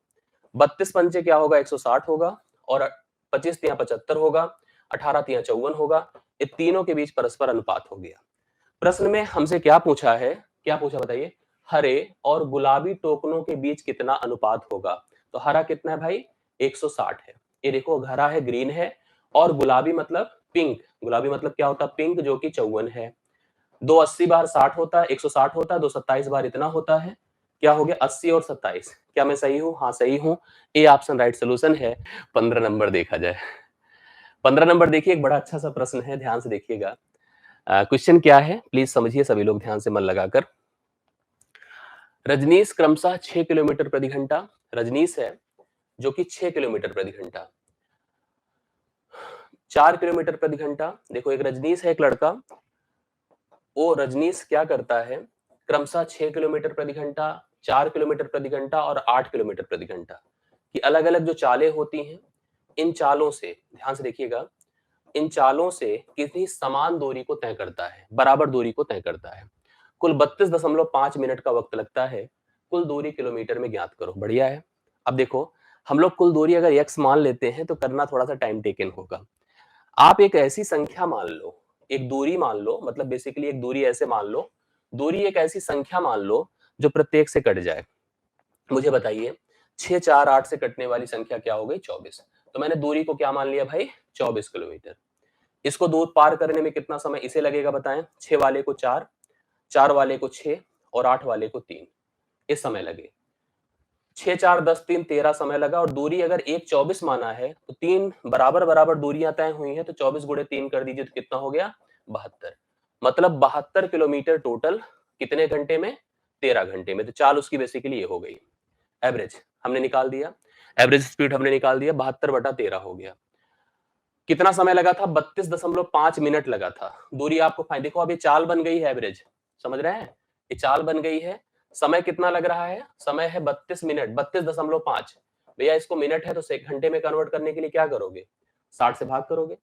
32 पंचे क्या होगा, 160 होगा, और 25 तिया 75 होगा, 18 तिया 54 होगा। ये तीनों के बीच परस्पर अनुपात हो गया। प्रश्न में हमसे क्या पूछा है, क्या पूछा बताइए, हरे और गुलाबी टोकनों के बीच कितना अनुपात होगा। तो हरा कितना है भाई, 160 है। ये देखो, हरा है, ग्रीन है, और गुलाबी मतलब पिंक, गुलाबी मतलब क्या होता है, पिंक, जो कि 54 है। 280 बार 60 होता है, 160 होता है, 227 बार इतना होता है। क्या हो गया, 80 और 27। क्या मैं सही हूं, हाँ सही हूं। ए ऑप्शन राइट सोल्यूशन है। 15 नंबर देखा जाए, 15 नंबर देखिए, एक बड़ा अच्छा सा प्रश्न है, ध्यान से देखिएगा। क्वेश्चन क्या है, प्लीज समझिए सभी लोग ध्यान से मन लगाकर। रजनीश क्रमशः 6 किलोमीटर प्रति घंटा, रजनीश है जो कि 6 किलोमीटर प्रति घंटा, 4 किलोमीटर प्रति घंटा। देखो, एक रजनीश है, एक लड़का, वो रजनीश क्या करता है, क्रमशः 6 किलोमीटर प्रति घंटा, 4 किलोमीटर प्रति घंटा और 8 किलोमीटर प्रति घंटा की अलग अलग जो चालें होती हैं, इन चालों से ध्यान से देखिएगा, इन चालों से किसी समान दूरी को तय करता है, बराबर दूरी को तय करता है। कुल 32.5 मिनट का वक्त लगता है। कुल दूरी किलोमीटर में ज्ञात करो। बढ़िया है। अब देखो, हम लोग कुल दूरी अगर x मान लेते हैं तो करना थोड़ा सा टाइम टेकन होगा। आप एक ऐसी संख्या मान लो, एक दूरी मान लो, मतलब बेसिकली एक दूरी ऐसे मान लो, दूरी एक ऐसी संख्या मान लो जो प्रत्येक से कट जाए। मुझे बताइए, 6, 4, 8 से कटने वाली संख्या क्या हो गई, 24। तो मैंने दूरी को क्या मान लिया भाई, 24 किलोमीटर। इसको दूर पार करने में कितना समय इसे लगेगा बताएं, 6 वाले को 4, 4 वाले को 6 और 8 वाले को 3, ये समय लगे। 6, 4, 10, 3, 13 समय लगा। और दूरी अगर एक 24 माना है तो 3 बराबर बराबर दूरियां तय हुई हैं, तो 24 गुणे 3 कर दीजिए तो कितना हो गया, 72। मतलब 72 किलोमीटर टोटल कितने घंटे में, 13 घंटे में। तो चाल उसकी बेसिकली ये हो गई। एवरेज हमने निकाल दिया, एवरेज स्पीड हमने निकाल दिया, 72/13 हो गया। कितना समय लगा था, 32.5 मिनट लगा था। दूरी आपको देखो, अब ये चाल बन गई है एवरेज, समझ रहे हैं, ये चाल बन गई है। समय कितना लग रहा है, समय है 32 मिनट, 32.5। भैया इसको मिनट है तो घंटे में कन्वर्ट करने के लिए क्या करोगे, 60 से भाग करोगे,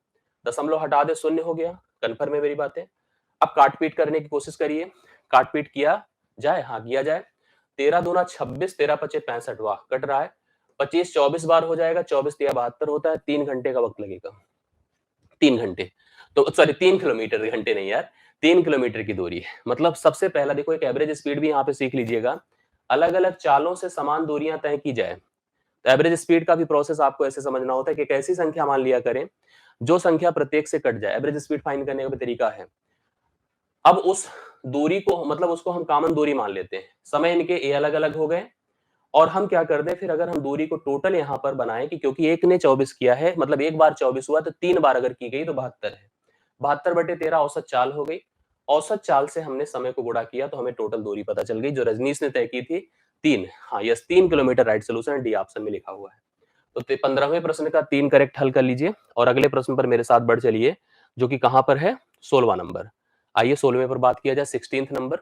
दशमलव हटा दे, शून्य हो गया। कन्फर्म है मेरी बातें। अब काट पीट करने की कोशिश करिए, काट पीट किया जाए, हाँ किया जाए। 13 दूना 26, 13 पचे 65, वाह कट रहा है। 25 24 बार हो जाएगा, 24 तिया 72 होता है। 3 घंटे का वक्त लगेगा, 3 घंटे। तो सॉरी 3 किलोमीटर, घंटे नहीं यार, 3 किलोमीटर की दूरी है। मतलब सबसे पहला देखो, एक एवरेज स्पीड भी यहाँ पे सीख लीजिएगा। अलग अलग चालों से समान दूरियां तय की जाए। तो एवरेज स्पीड का भी प्रोसेस आपको ऐसे समझना होता है कि एक ऐसी संख्या मान लिया करें जो संख्या प्रत्येक से कट जाए। एवरेज स्पीड फाइंड करने का भी तरीका है। अब उस दूरी को, मतलब उसको हम कॉमन दूरी मान लेते हैं। समय इनके ए अलग अलग हो गए, और हम क्या कर दें फिर, अगर हम दूरी को टोटल यहां पर बनाएं कि क्योंकि एक ने 24 किया है, मतलब एक बार 24 हुआ, तो 3 बार अगर की गई तो 72 है। 72/13 औसत चाल हो गई। औसत चाल से हमने समय को गुणा किया तो हमें टोटल दूरी पता चल गई, जो रजनीश ने तय की थी 3। हाँ yes, 3 kilometre right solution, D option में लिखा हुआ है। तो 15वें प्रश्न का 3 करेक्ट हल कर लीजिए, और अगले प्रश्न पर मेरे साथ बढ़ चलिए, जो कि कहां पर है, 16वां नंबर। आइए 16वें पर बात किया जाए, 16th नंबर।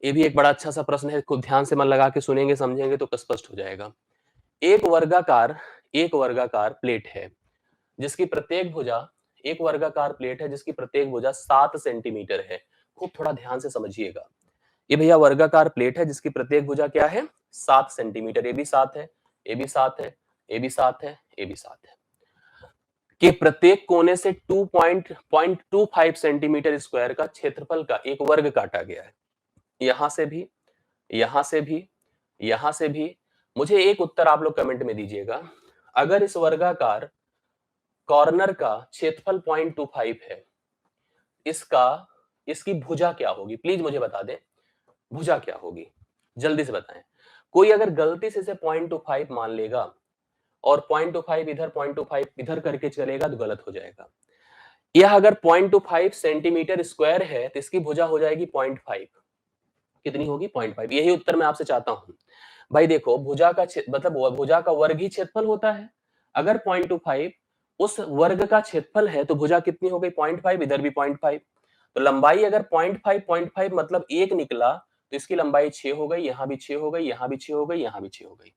ये भी एक बड़ा अच्छा सा प्रश्न है, खूब ध्यान से मन लगा के सुनेंगे समझेंगे तो स्पष्ट हो जाएगा। एक वर्गाकार एक वर्गाकार प्लेट है जिसकी प्रत्येक भुजा एक वर्गाकार प्लेट है जिसकी प्रत्येक भुजा 7 सेंटीमीटर है। खूब थोड़ा ध्यान से समझिएगा। ये भैया वर्गाकार प्लेट है जिसकी प्रत्येक भुजा क्या है, 7 सेंटीमीटर। ये भी 7 है, ये भी 7 है, ये भी 7 है, ये भी 7 है। कि प्रत्येक कोने से 2.25 सेंटीमीटर स्क्वायर का क्षेत्रफल का एक वर्ग काटा गया है। यहां से भी, यहां से भी, यहां से भी। मुझे एक उत्तर आप लोग कमेंट में दीजिएगा, अगर इस वर्गाकार कॉर्नर का क्षेत्रफल 0.25 है, इसका इसकी भुजा क्या होगी? प्लीज मुझे बता दें, भुजा क्या होगी? जल्दी से बताएं। कोई अगर गलती से इसे 0.25 मान लेगा और 0.25 इधर 0.25 इधर करके चलेगा तो गलत हो जाएगा। यह अगर 0.25 सेंटीमीटर स्क्वायर है तो इसकी भुजा हो जाएगी 0.5। कितनी होगी? 0.5। यही उत्तर मैं आपसे चाहता हूं। भाई देखो, भुजा का मतलब भुजा का वर्ग ही क्षेत्रफल होता है। अगर 0.25 उस वर्ग का क्षेत्रफल है तो भुजा कितनी हो गई? 0.5। इधर भी 0.5, तो लंबाई अगर 0.5 मतलब 1 निकला तो इसकी लंबाई 6 हो गई, यहां भी 6 हो गई, यहां भी 6 हो गई, यहां भी 6 हो गई।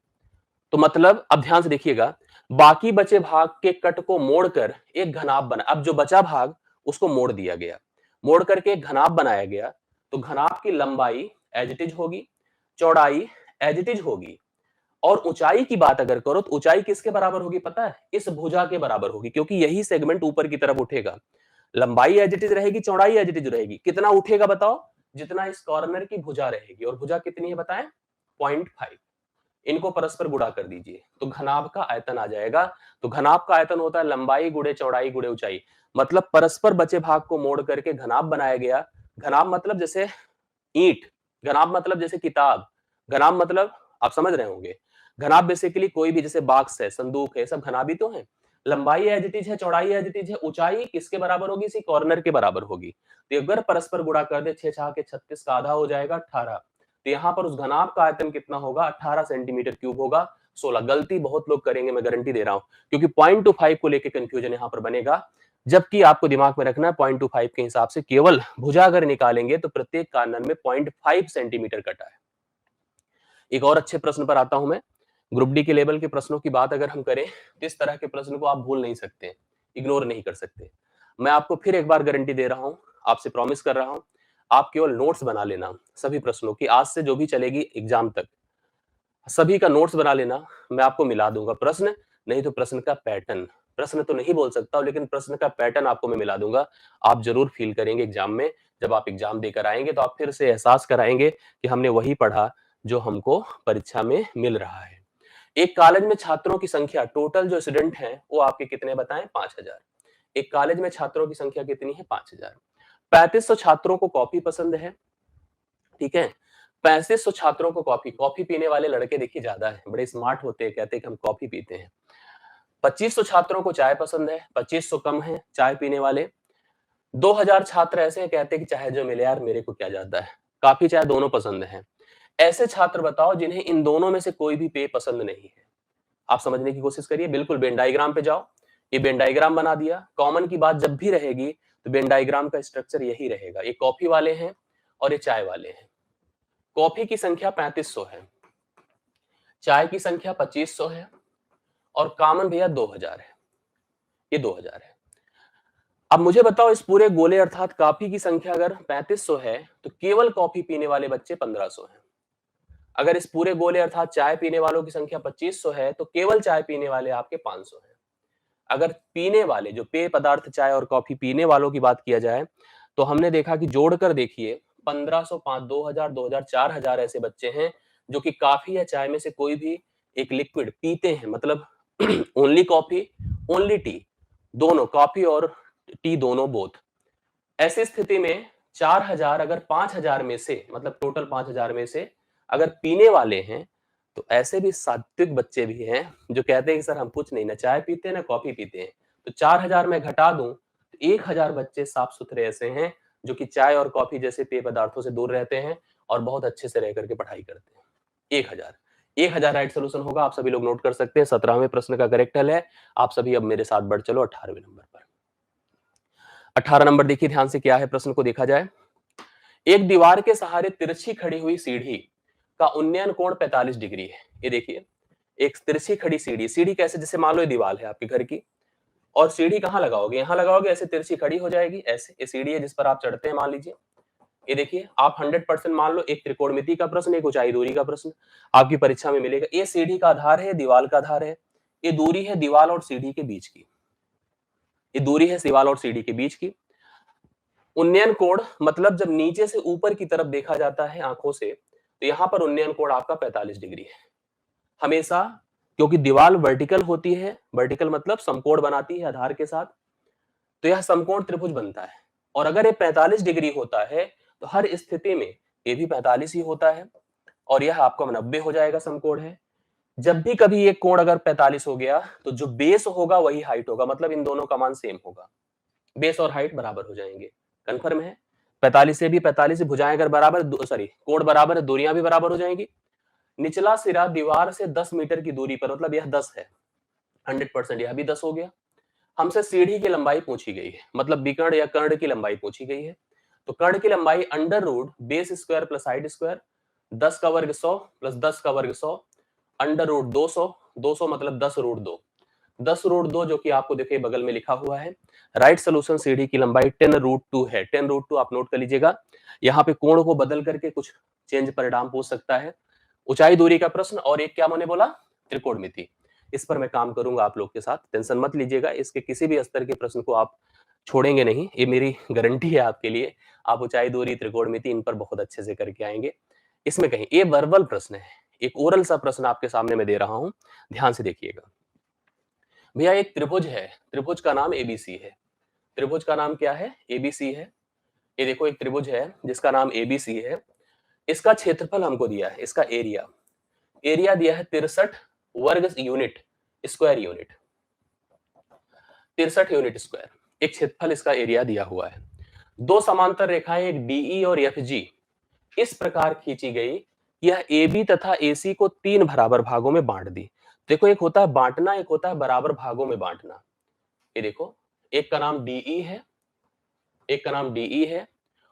तो मतलब अब ध्यान से देखिएगा, बाकी बचे भाग के कट को मोड़कर एक घनाभ बना। अब जो बचा भाग उसको मोड़ दिया गया, मोड़ करके एक घनाभ बनाया गया। तो घनाभ की लंबाई एज इट इज होगी, चौड़ाई एज इट इज होगी, और ऊंचाई की बात अगर करो तो ऊंचाई किसके बराबर होगी पता है? इस भुजा के बराबर होगी, क्योंकि यही सेगमेंट ऊपर की तरफ उठेगा। लंबाई एज इट इज रहेगी, चौड़ाई एज इट इज रहेगी। कितना उठेगा बताओ? जितना इस कॉर्नर की भुजा रहेगी, और भुजा कितनी है बताएं? 0.5। इनको परस्पर गुणा कर दीजिए तो घनाभ का आयतन आ जाएगा। तो घनाभ का आयतन होता है लंबाई गुणे चौड़ाई गुणे ऊंचाई। मतलब परस्पर बचे भाग को मोड़ करके घनाभ बनाया गया। घनाभ मतलब जैसे ईंट, घनाभ मतलब जैसे किताब, घनाभ मतलब आप समझ रहे होंगे। घनाभ बेसिकली कोई भी, जैसे बॉक्स है, संदूक है, सब घनाभ ही तो है। लंबाई एज इट इज है, चौड़ाई एज इट इज है, ऊंचाई किसके बराबर होगी? इसी कॉर्नर के बराबर होगी। तो अगर परस्पर गुणा कर दे, 6 छह के 36 का आधा हो जाएगा 18। तो यहाँ पर उस घनाभ का आयतन कितना होगा? 18 सेंटीमीटर क्यूब होगा। 16। गलती बहुत लोग करेंगे, मैं गारंटी दे रहा हूं, क्योंकि 0.25 को लेकर कंफ्यूजन यहां पर बनेगा। जबकि आपको दिमाग में रखना है 0.25 के हिसाब से केवल भुजा अगर निकालेंगे तो प्रत्येक कॉर्नर में 0.5 सेंटीमीटर कटा है। एक और अच्छे प्रश्न पर आता हूं मैं। ग्रुप डी के लेवल के प्रश्नों की बात अगर हम करें तो इस तरह के प्रश्न को आप भूल नहीं सकते, इग्नोर नहीं कर सकते। मैं आपको फिर एक बार गारंटी दे रहा हूं, आपसे प्रॉमिस कर रहा हूं, आप केवल नोट्स बना लेना सभी प्रश्नों की। आज से जो भी चलेगी एग्जाम तक, सभी का नोट्स बना लेना। मैं आपको मिला दूंगा प्रश्न, नहीं तो प्रश्न का पैटर्न, प्रश्न तो नहीं बोल सकता हूं, लेकिन प्रश्न का पैटर्न आपको मैं मिला दूंगा। आप जरूर फील करेंगे एग्जाम में। जब आप एग्जाम देकर आएंगे तो आप फिर से एहसास कराएंगे कि हमने वही पढ़ा जो हमको परीक्षा में मिल रहा है। एक कॉलेज में छात्रों की संख्या, टोटल जो स्टूडेंट हैं वो आपके कितने बताएं? 5000। एक कॉलेज में छात्रों की संख्या कितनी है? 5000। 3500 छात्रों को कॉफी पसंद है, ठीक है। 3500 छात्रों को कॉफी, कॉफी पीने वाले लड़के देखिए ज्यादा है, बड़े स्मार्ट होते हैं, कहते हैं कि हम कॉफी पीते हैं। 2500 छात्रों को चाय पसंद है, 2500 कम है चाय पीने वाले। 2000 छात्र ऐसे हैं, कहते हैं कि चाहे जो मिले यार मेरे को क्या जाता है, काफी चाय दोनों पसंद है। ऐसे छात्र बताओ जिन्हें इन दोनों में से कोई भी पेय पसंद नहीं है। आप समझने की कोशिश करिए, बिल्कुल वेन डायग्राम पे जाओ। ये वेन डायग्राम बना दिया। कॉमन की बात जब भी रहेगी तो वेन डायग्राम का स्ट्रक्चर यही रहेगा। ये कॉफी वाले हैं और ये चाय वाले हैं। कॉफी की संख्या 3500 है, चाय की संख्या 2500 है, और कॉमन भैया 2000 है। ये 2000 है। अब मुझे बताओ, इस पूरे गोले अर्थात कॉफी की संख्या अगर 3500 है तो केवल कॉफी पीने वाले बच्चे 1500 हैं। अगर इस पूरे गोले अर्थात चाय पीने वालों की संख्या 2500 है तो केवल चाय पीने वाले आपके 500 हैं। अगर पीने वाले जो पेय पदार्थ चाय और कॉफी पीने वालों की बात किया जाए तो हमने देखा कि जोड़कर देखिए 1500, 5, 2000, 2000, 4000 ऐसे बच्चे हैं जो कि कॉफी या चाय में से कोई भी एक लिक्विड पीते हैं। मतलब ओनली कॉफी, ओनली टी, दोनों कॉफी और टी दोनों बोथ। ऐसी स्थिति में 4000 अगर 5000 में से, मतलब टोटल 5000 में से अगर पीने वाले हैं तो ऐसे भी सात्विक बच्चे भी हैं जो कहते हैं कि सर हम कुछ नहीं, ना चाय पीते हैं ना कॉफी पीते हैं। तो 4000 में घटा दूं तो 1000 बच्चे साफ सुथरे ऐसे हैं जो कि चाय और कॉफी जैसे पेय पदार्थों से दूर रहते हैं और बहुत अच्छे से रह करके पढ़ाई करते हैं। 1000, 1000 राइट सोल्यूशन होगा। आप सभी लोग नोट कर सकते हैं। 17वें प्रश्न का करेक्ट हल है। आप सभी अब मेरे साथ बढ़ चलो 18वें नंबर पर। 18 नंबर देखिए ध्यान से, क्या है प्रश्न को देखा जाए। एक दीवार के सहारे तिरछी खड़ी हुई सीढ़ी का उन्नयन कोण 45 डिग्री है। ये देखिए, एक तिरछी खड़ी सीढ़ी, सीढ़ी कैसे, जैसे मान लो ये दीवार है आपके घर की, और सीढ़ी कहां लगाओगे? यहां लगाओगे, ऐसे तिरछी खड़ी हो जाएगी। ऐसे ये सीढ़ी है जिस पर आप चढ़ते हैं मान लीजिए। ये देखिए आप 100% मान लो, एक त्रिकोणमिति का प्रश्न, एक ऊंचाई दूरी का प्रश्न आपकी परीक्षा में मिलेगा। ये सीढ़ी का आधार है, दीवार का आधार है, ये दूरी है दीवार और सीढ़ी के बीच की। ये दूरी है दीवार और सीढ़ी के बीच की। उन्नयन कोण मतलब जब नीचे से ऊपर की तरफ देखा जाता है आंखों से, तो यहाँ पर उन्नयन कोण आपका 45 डिग्री है हमेशा, क्योंकि दीवार वर्टिकल होती है, वर्टिकल मतलब समकोण बनाती है आधार के साथ, तो यह समकोण त्रिभुज बनता है। और अगर ये 45 डिग्री होता है तो हर स्थिति में ये भी 45 ही होता है, और यह आपका 90 हो जाएगा, समकोण है। जब भी कभी ये कोण अगर 45 हो गया तो जो बेस होगा वही हाइट होगा, मतलब इन दोनों का मान सेम होगा, बेस और हाइट बराबर हो जाएंगे। कंफर्म है? 45 से भी 45 से भुजाएं अगर बराबर, सॉरी कोण बराबर है, दूरियां भी बराबर हो जाएंगी। निचला सिरा दीवार से 10 मीटर की दूरी पर, मतलब यह 10 है, 100% यह भी 10 हो गया। हमसे सीढ़ी की लंबाई पूछी गई है, मतलब विकर्ण या कर्ण की लंबाई पूछी गई है। तो कर्ण की लंबाई under root base square plus height square, 10 का वर्ग 100 प्लस 10 का वर्ग 100, अंडर रूट 200, 200 मतलब 10 रूट 2, 10 रूट 2 जो कि आपको देखिए बगल में लिखा हुआ है। राइट सोल्यूशन सीढ़ी की लंबाई 10 रूट 2 है, 10 रूट 2 आप नोट कर लीजिएगा। यहाँ पे कोण को बदल करके कुछ चेंज परिणाम पूछ सकता है। ऊंचाई दूरी का प्रश्न, और एक क्या मैंने बोला, त्रिकोणमिति। इस पर मैं काम करूंगा आप लोग के साथ, टेंशन मत लीजिएगा, इसके किसी भी स्तर के प्रश्न को आप छोड़ेंगे नहीं, ये मेरी गारंटी है आपके लिए। आप ऊंचाई दूरी त्रिकोणमिति इन पर बहुत अच्छे से करके आएंगे। इसमें कहीं ये वर्बल प्रश्न है, एक ओरल सा प्रश्न आपके सामने मैं दे रहा हूं, ध्यान से देखिएगा। भैया एक त्रिभुज है, त्रिभुज का नाम एबीसी है। त्रिभुज का नाम क्या है? एबीसी है। ये देखो एक त्रिभुज है जिसका नाम एबीसी है। इसका क्षेत्रफल हमको दिया है, इसका एरिया, एरिया दिया है 63 वर्ग unit, square unit, 63 unit square, एक क्षेत्रफल इसका एरिया दिया हुआ है। दो समांतर रेखाएं एक डीई और एफजी इस प्रकार खींची गई, यह AB तथा AC को 3 बराबर भागों में बांट दी। देखो एक होता है बांटना, एक होता है बराबर भागों में बांटना। ये देखो एक का नाम DE है, एक का नाम DE है,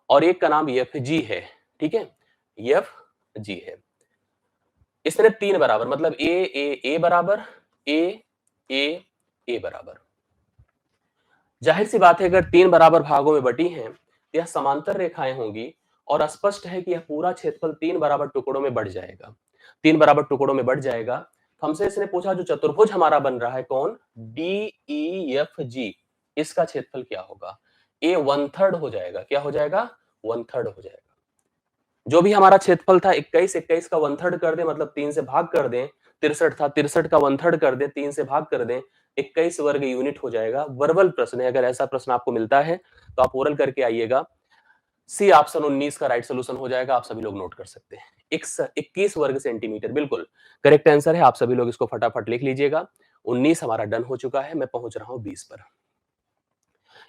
और एक का नाम FG है, ठीक है, FG है। इसने 3 बराबर, मतलब A बराबर, A बराबर। जाहिर सी बात है अगर 3 बराबर भागों में बटी हैं, तो यह समांतर रेखाएं होंगी, और स्पष्ट है कि यह पूरा क्षेत्रफल 3 बराबर टुकड़ों में बढ़ जाएगा, 3 बराबर टुकड़ों में बढ़ जाएगा। हमसे इसने पूछा जो चतुर्भुज हमारा बन रहा है कौन, DEFG, इसका क्षेत्रफल क्या होगा? A 1/3 हो जाएगा, क्या हो जाएगा? 1/3 हो जाएगा। जो भी हमारा क्षेत्रफल था 21, 21 का 1/3 कर दें, मतलब 3 से भाग कर दें, 63 था, 63 का 1/3 कर दें, 3 से भाग कर दें, 21 वर्ग यूनिट हो जाएगा। वर्बल प्रश्न है, अगर ऐसा प्रश्न आपको मिलता है तो आप ओरल करके आइएगा। सी ऑप्शन 19 का राइट सोल्यूशन हो जाएगा, आप सभी लोग नोट कर सकते हैं। 21 वर्ग सेंटीमीटर बिल्कुल करेक्ट आंसर है, आप सभी लोग इसको फटाफट लिख लीजिएगा। 19 हमारा डन हो चुका है, मैं पहुंच रहा हूं 20 पर।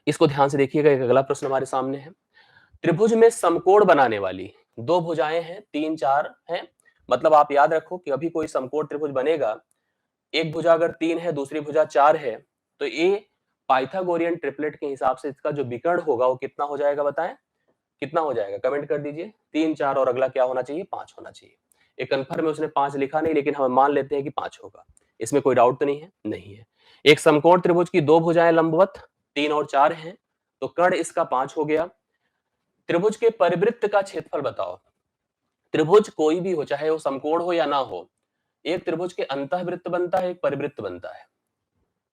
इसको ध्यान से देखिएगा, एक अगला प्रश्न हमारे सामने है। त्रिभुज में समकोण बनाने वाली दो भुजाएं हैं, 3 4 हैं, मतलब आप याद रखो कि अभी कोई समकोण त्रिभुज बनेगा, एक भुजा अगर 3 है, दूसरी भुजा 4 है, तो ये पाइथागोरियन ट्रिपलेट के हिसाब से इसका जो विकर्ण होगा वो कितना हो जाएगा, बताएं कितना हो जाएगा, कमेंट कर दीजिए। 3 4 और अगला क्या होना चाहिए, 5 होना चाहिए। एक कन्फर्म में उसने 5 लिखा नहीं, लेकिन हम मान लेते हैं कि 5 होगा, इसमें कोई डाउट तो नहीं है, नहीं है। एक समकोण त्रिभुज की दो भुजाएं लंबवत 3 और 4 हैं, तो कर्ण इसका 5 हो गया। त्रिभुज के परिवृत्त का क्षेत्रफल बताओ। त्रिभुज कोई भी हो, चाहे वो समकोण हो या ना हो, एक त्रिभुज के अंतःवृत्त बनता है, एक परिवृत्त बनता है,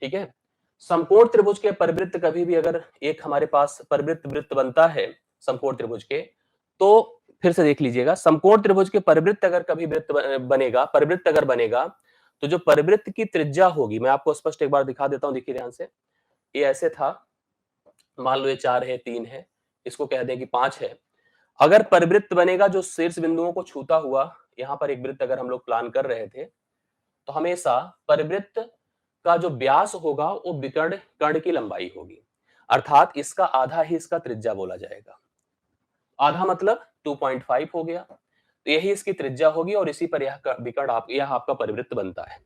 ठीक है। समकोण त्रिभुज के परिवृत्त कभी भी अगर एक हमारे पास परिवृत्त वृत्त बनता है समकोण त्रिभुज के, तो फिर से देख लीजिएगा, समकोण त्रिभुज के परिवृत्त अगर कभी वृत्त बनेगा, परिवृत्त अगर बनेगा, तो जो परिवृत्त की त्रिज्या होगी, मैं आपको स्पष्ट एक बार दिखा देता हूं, देखिए ध्यान से। ये ऐसे था, मान लो ये 4 है, 3 है, इसको कह दें कि 5 है। अगर परिवृत्त बनेगा जो शीर्ष बिंदुओं को छूता हुआ, यहां पर एक वृत्त अगर हम लोग प्लान कर रहे थे, तो हमेशा परिवृत्त का जो व्यास होगा वो विकर्ण कर्ण की लंबाई होगी, अर्थात इसका आधा ही इसका त्रिज्या बोला जाएगा। आधा मतलब 2.5 हो गया, तो यही इसकी त्रिज्या होगी, और इसी पर यह विकर्ण यह आपका परिवृत्त बनता है।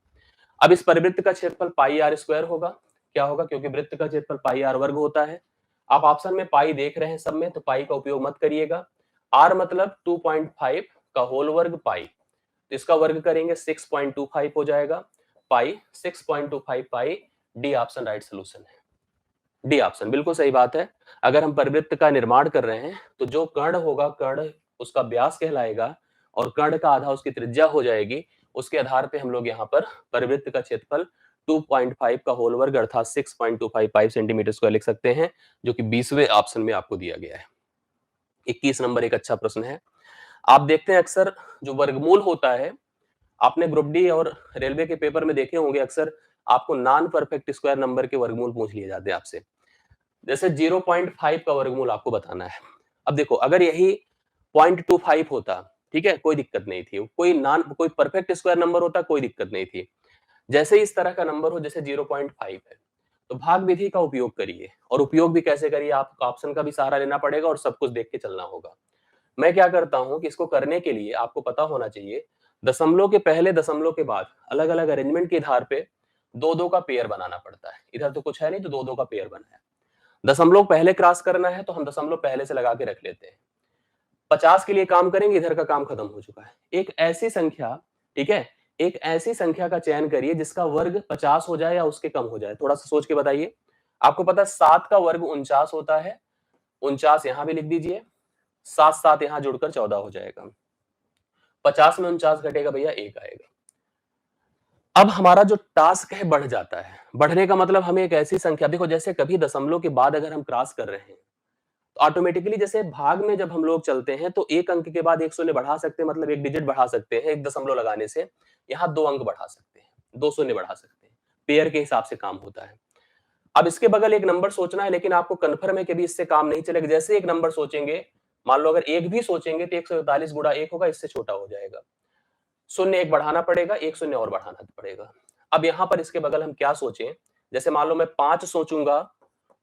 अब इस परिवृत्त का क्षेत्रफल पाई आर स्क्वायर होगा, क्या होगा, क्योंकि वृत्त का क्षेत्रफल पाई आर वर्ग होता है। आप ऑप्शन में पाई देख रहे हैं सब में, तो पाई का उपयोग मत करिएगा। आर मतलब 2.5 का होल वर्ग पाई, तो इसका वर्ग करेंगे 6.25 हो जाएगा, पाई 6.25 पाई। डी ऑप्शन राइट सोल्यूशन है, डी ऑप्शन बिल्कुल सही बात है। अगर हम परिवृत्त का निर्माण कर रहे हैं तो जो कर्ण होगा, कर्ण उसका व्यास कहलाएगा, और कर्ण का आधा उसकी त्रिज्या हो जाएगी, उसके आधार पे हम लोग यहाँ पर परिवृत्त का क्षेत्रफल 2.5 का होल वर्ग अर्थात 6.255 सेंटीमीटर स्क्वायर लिख सकते हैं, जो कि 20वें ऑप्शन में आपको दिया गया है। 21 नंबर एक अच्छा प्रश्न है। आप देखते हैं अक्सर जो वर्गमूल होता है, आपने ग्रुप डी और रेलवे के पेपर में देखे होंगे, अक्सर आपको नॉन परफेक्ट स्क्वायर नंबर के वर्गमूल पूछ लिए जाते हैं आपसे। जैसे 0.5 का वर्गमूल आपको बताना है। अब देखो, अगर यही 0.25 होता, ठीक है, कोई दिक्कत नहीं थी। कोई परफेक्ट स्क्वायर नंबर होता, कोई दिक्कत नहीं थी। जैसे इस तरह का नंबर हो, जैसे 0.5 है, तो भाग विधि का उपयोग करिए। और उपयोग भी कैसे करिए, आपको ऑप्शन का भी सहारा लेना पड़ेगा और सब कुछ देख के चलना होगा। मैं क्या करता हूं कि इसको करने के लिए आपको पता होना चाहिए, दशमलव के पहले दशमलव के बाद अलग अलग अरेंजमेंट के आधार पे दो दो का पेयर बनाना पड़ता है। इधर तो कुछ है नहीं, तो दो दो का पेयर बना है। दशमलव पहले क्रॉस करना है, तो हम दशमलव पहले से लगा के रख लेते हैं। 50 के लिए काम करेंगे, इधर का काम खत्म हो चुका है। एक ऐसी संख्या, ठीक है, एक ऐसी संख्या का चयन करिए जिसका वर्ग 50 हो जाए या उसके कम हो जाए। थोड़ा सा सोच के बताइए। आपको पता है 7 का वर्ग 49 होता है। 49 यहां भी लिख दीजिए। 7 7 यहां जुड़कर 14 हो जाएगा। 50 में 49 घटेगा भैया, 1 आएगा। अब हमारा जो टास्क है बढ़ जाता है। बढ़ने का मतलब हमें एक ऐसी संख्या, देखो जैसे कभी दशमलव के बाद अगर हम क्रॉस कर रहे हैं, तो ऑटोमेटिकली जैसे भाग में जब हम लोग चलते हैं तो एक अंक के बाद एक शून्य बढ़ा सकते हैं, मतलब एक डिजिट बढ़ा सकते हैं एक दशमलव लगाने से। यहाँ 2 अंक बढ़ा सकते हैं, 2 शून्य बढ़ा सकते हैं। पेयर के हिसाब से काम होता है। अब इसके बगल एक नंबर सोचना है, लेकिन आपको कन्फर्म है कि भी इससे काम नहीं चलेगा। जैसे एक नंबर सोचेंगे, मान लो अगर एक भी सोचेंगे तो 144 गुणा 1 होगा, इससे छोटा हो जाएगा। शून्य एक बढ़ाना पड़ेगा, एक शून्य और बढ़ाना पड़ेगा। अब यहाँ पर इसके बगल हम क्या सोचें, जैसे मान लो मैं 5 सोचूंगा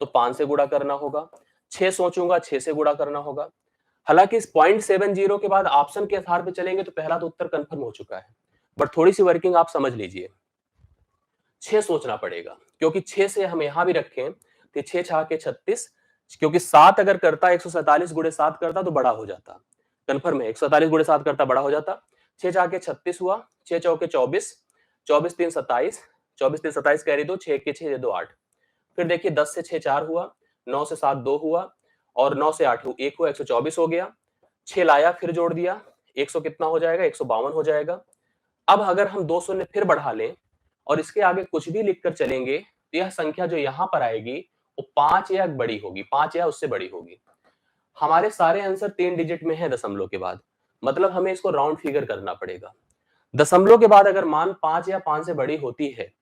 तो 5 से गुणा करना होगा, 6 सोचूंगा 6 से गुणा करना होगा। हालांकि इस 0.70 के बाद ऑप्शन के आधार पे चलेंगे तो पहला तो उत्तर कंफर्म हो चुका है, बट थोड़ी सी वर्किंग आप समझ लीजिए। 6 सोचना पड़ेगा, क्योंकि 6 से हम यहां भी रखें तो 6 छह के 36, क्योंकि 7 अगर करता 147 गुणे 7 करता तो बड़ा हो जाता। कंफर्म है, 147 गुणे 7 करता बड़ा हो जाता। 6 छह के 36 हुआ, 6 चौके 24, 24 3 27, 24 3 27 कैरी दो, 6 के 6 2 8। फिर देखिए 10 से 6 4 हुआ, 9 से 7 2 हुआ, और 9 से 8 1 हुआ, 124 हो गया। 6 लाया फिर जोड़ दिया, 100 कितना हो जाएगा, 152 हो जाएगा। अब अगर हम 2 शून्य फिर बढ़ा लें और इसके आगे कुछ भी लिखकर चलेंगे, तो यह संख्या जो यहां पर आएगी वो 5 या बड़ी होगी, 5 या उससे बड़ी होगी। हमारे सारे आंसर 3 डिजिट में है दशमलव के बाद, मतलब हमें इसको राउंड फिगर करना पड़ेगा। दशमलव के बाद अगर मान 5 या 5 से बड़ी होती है,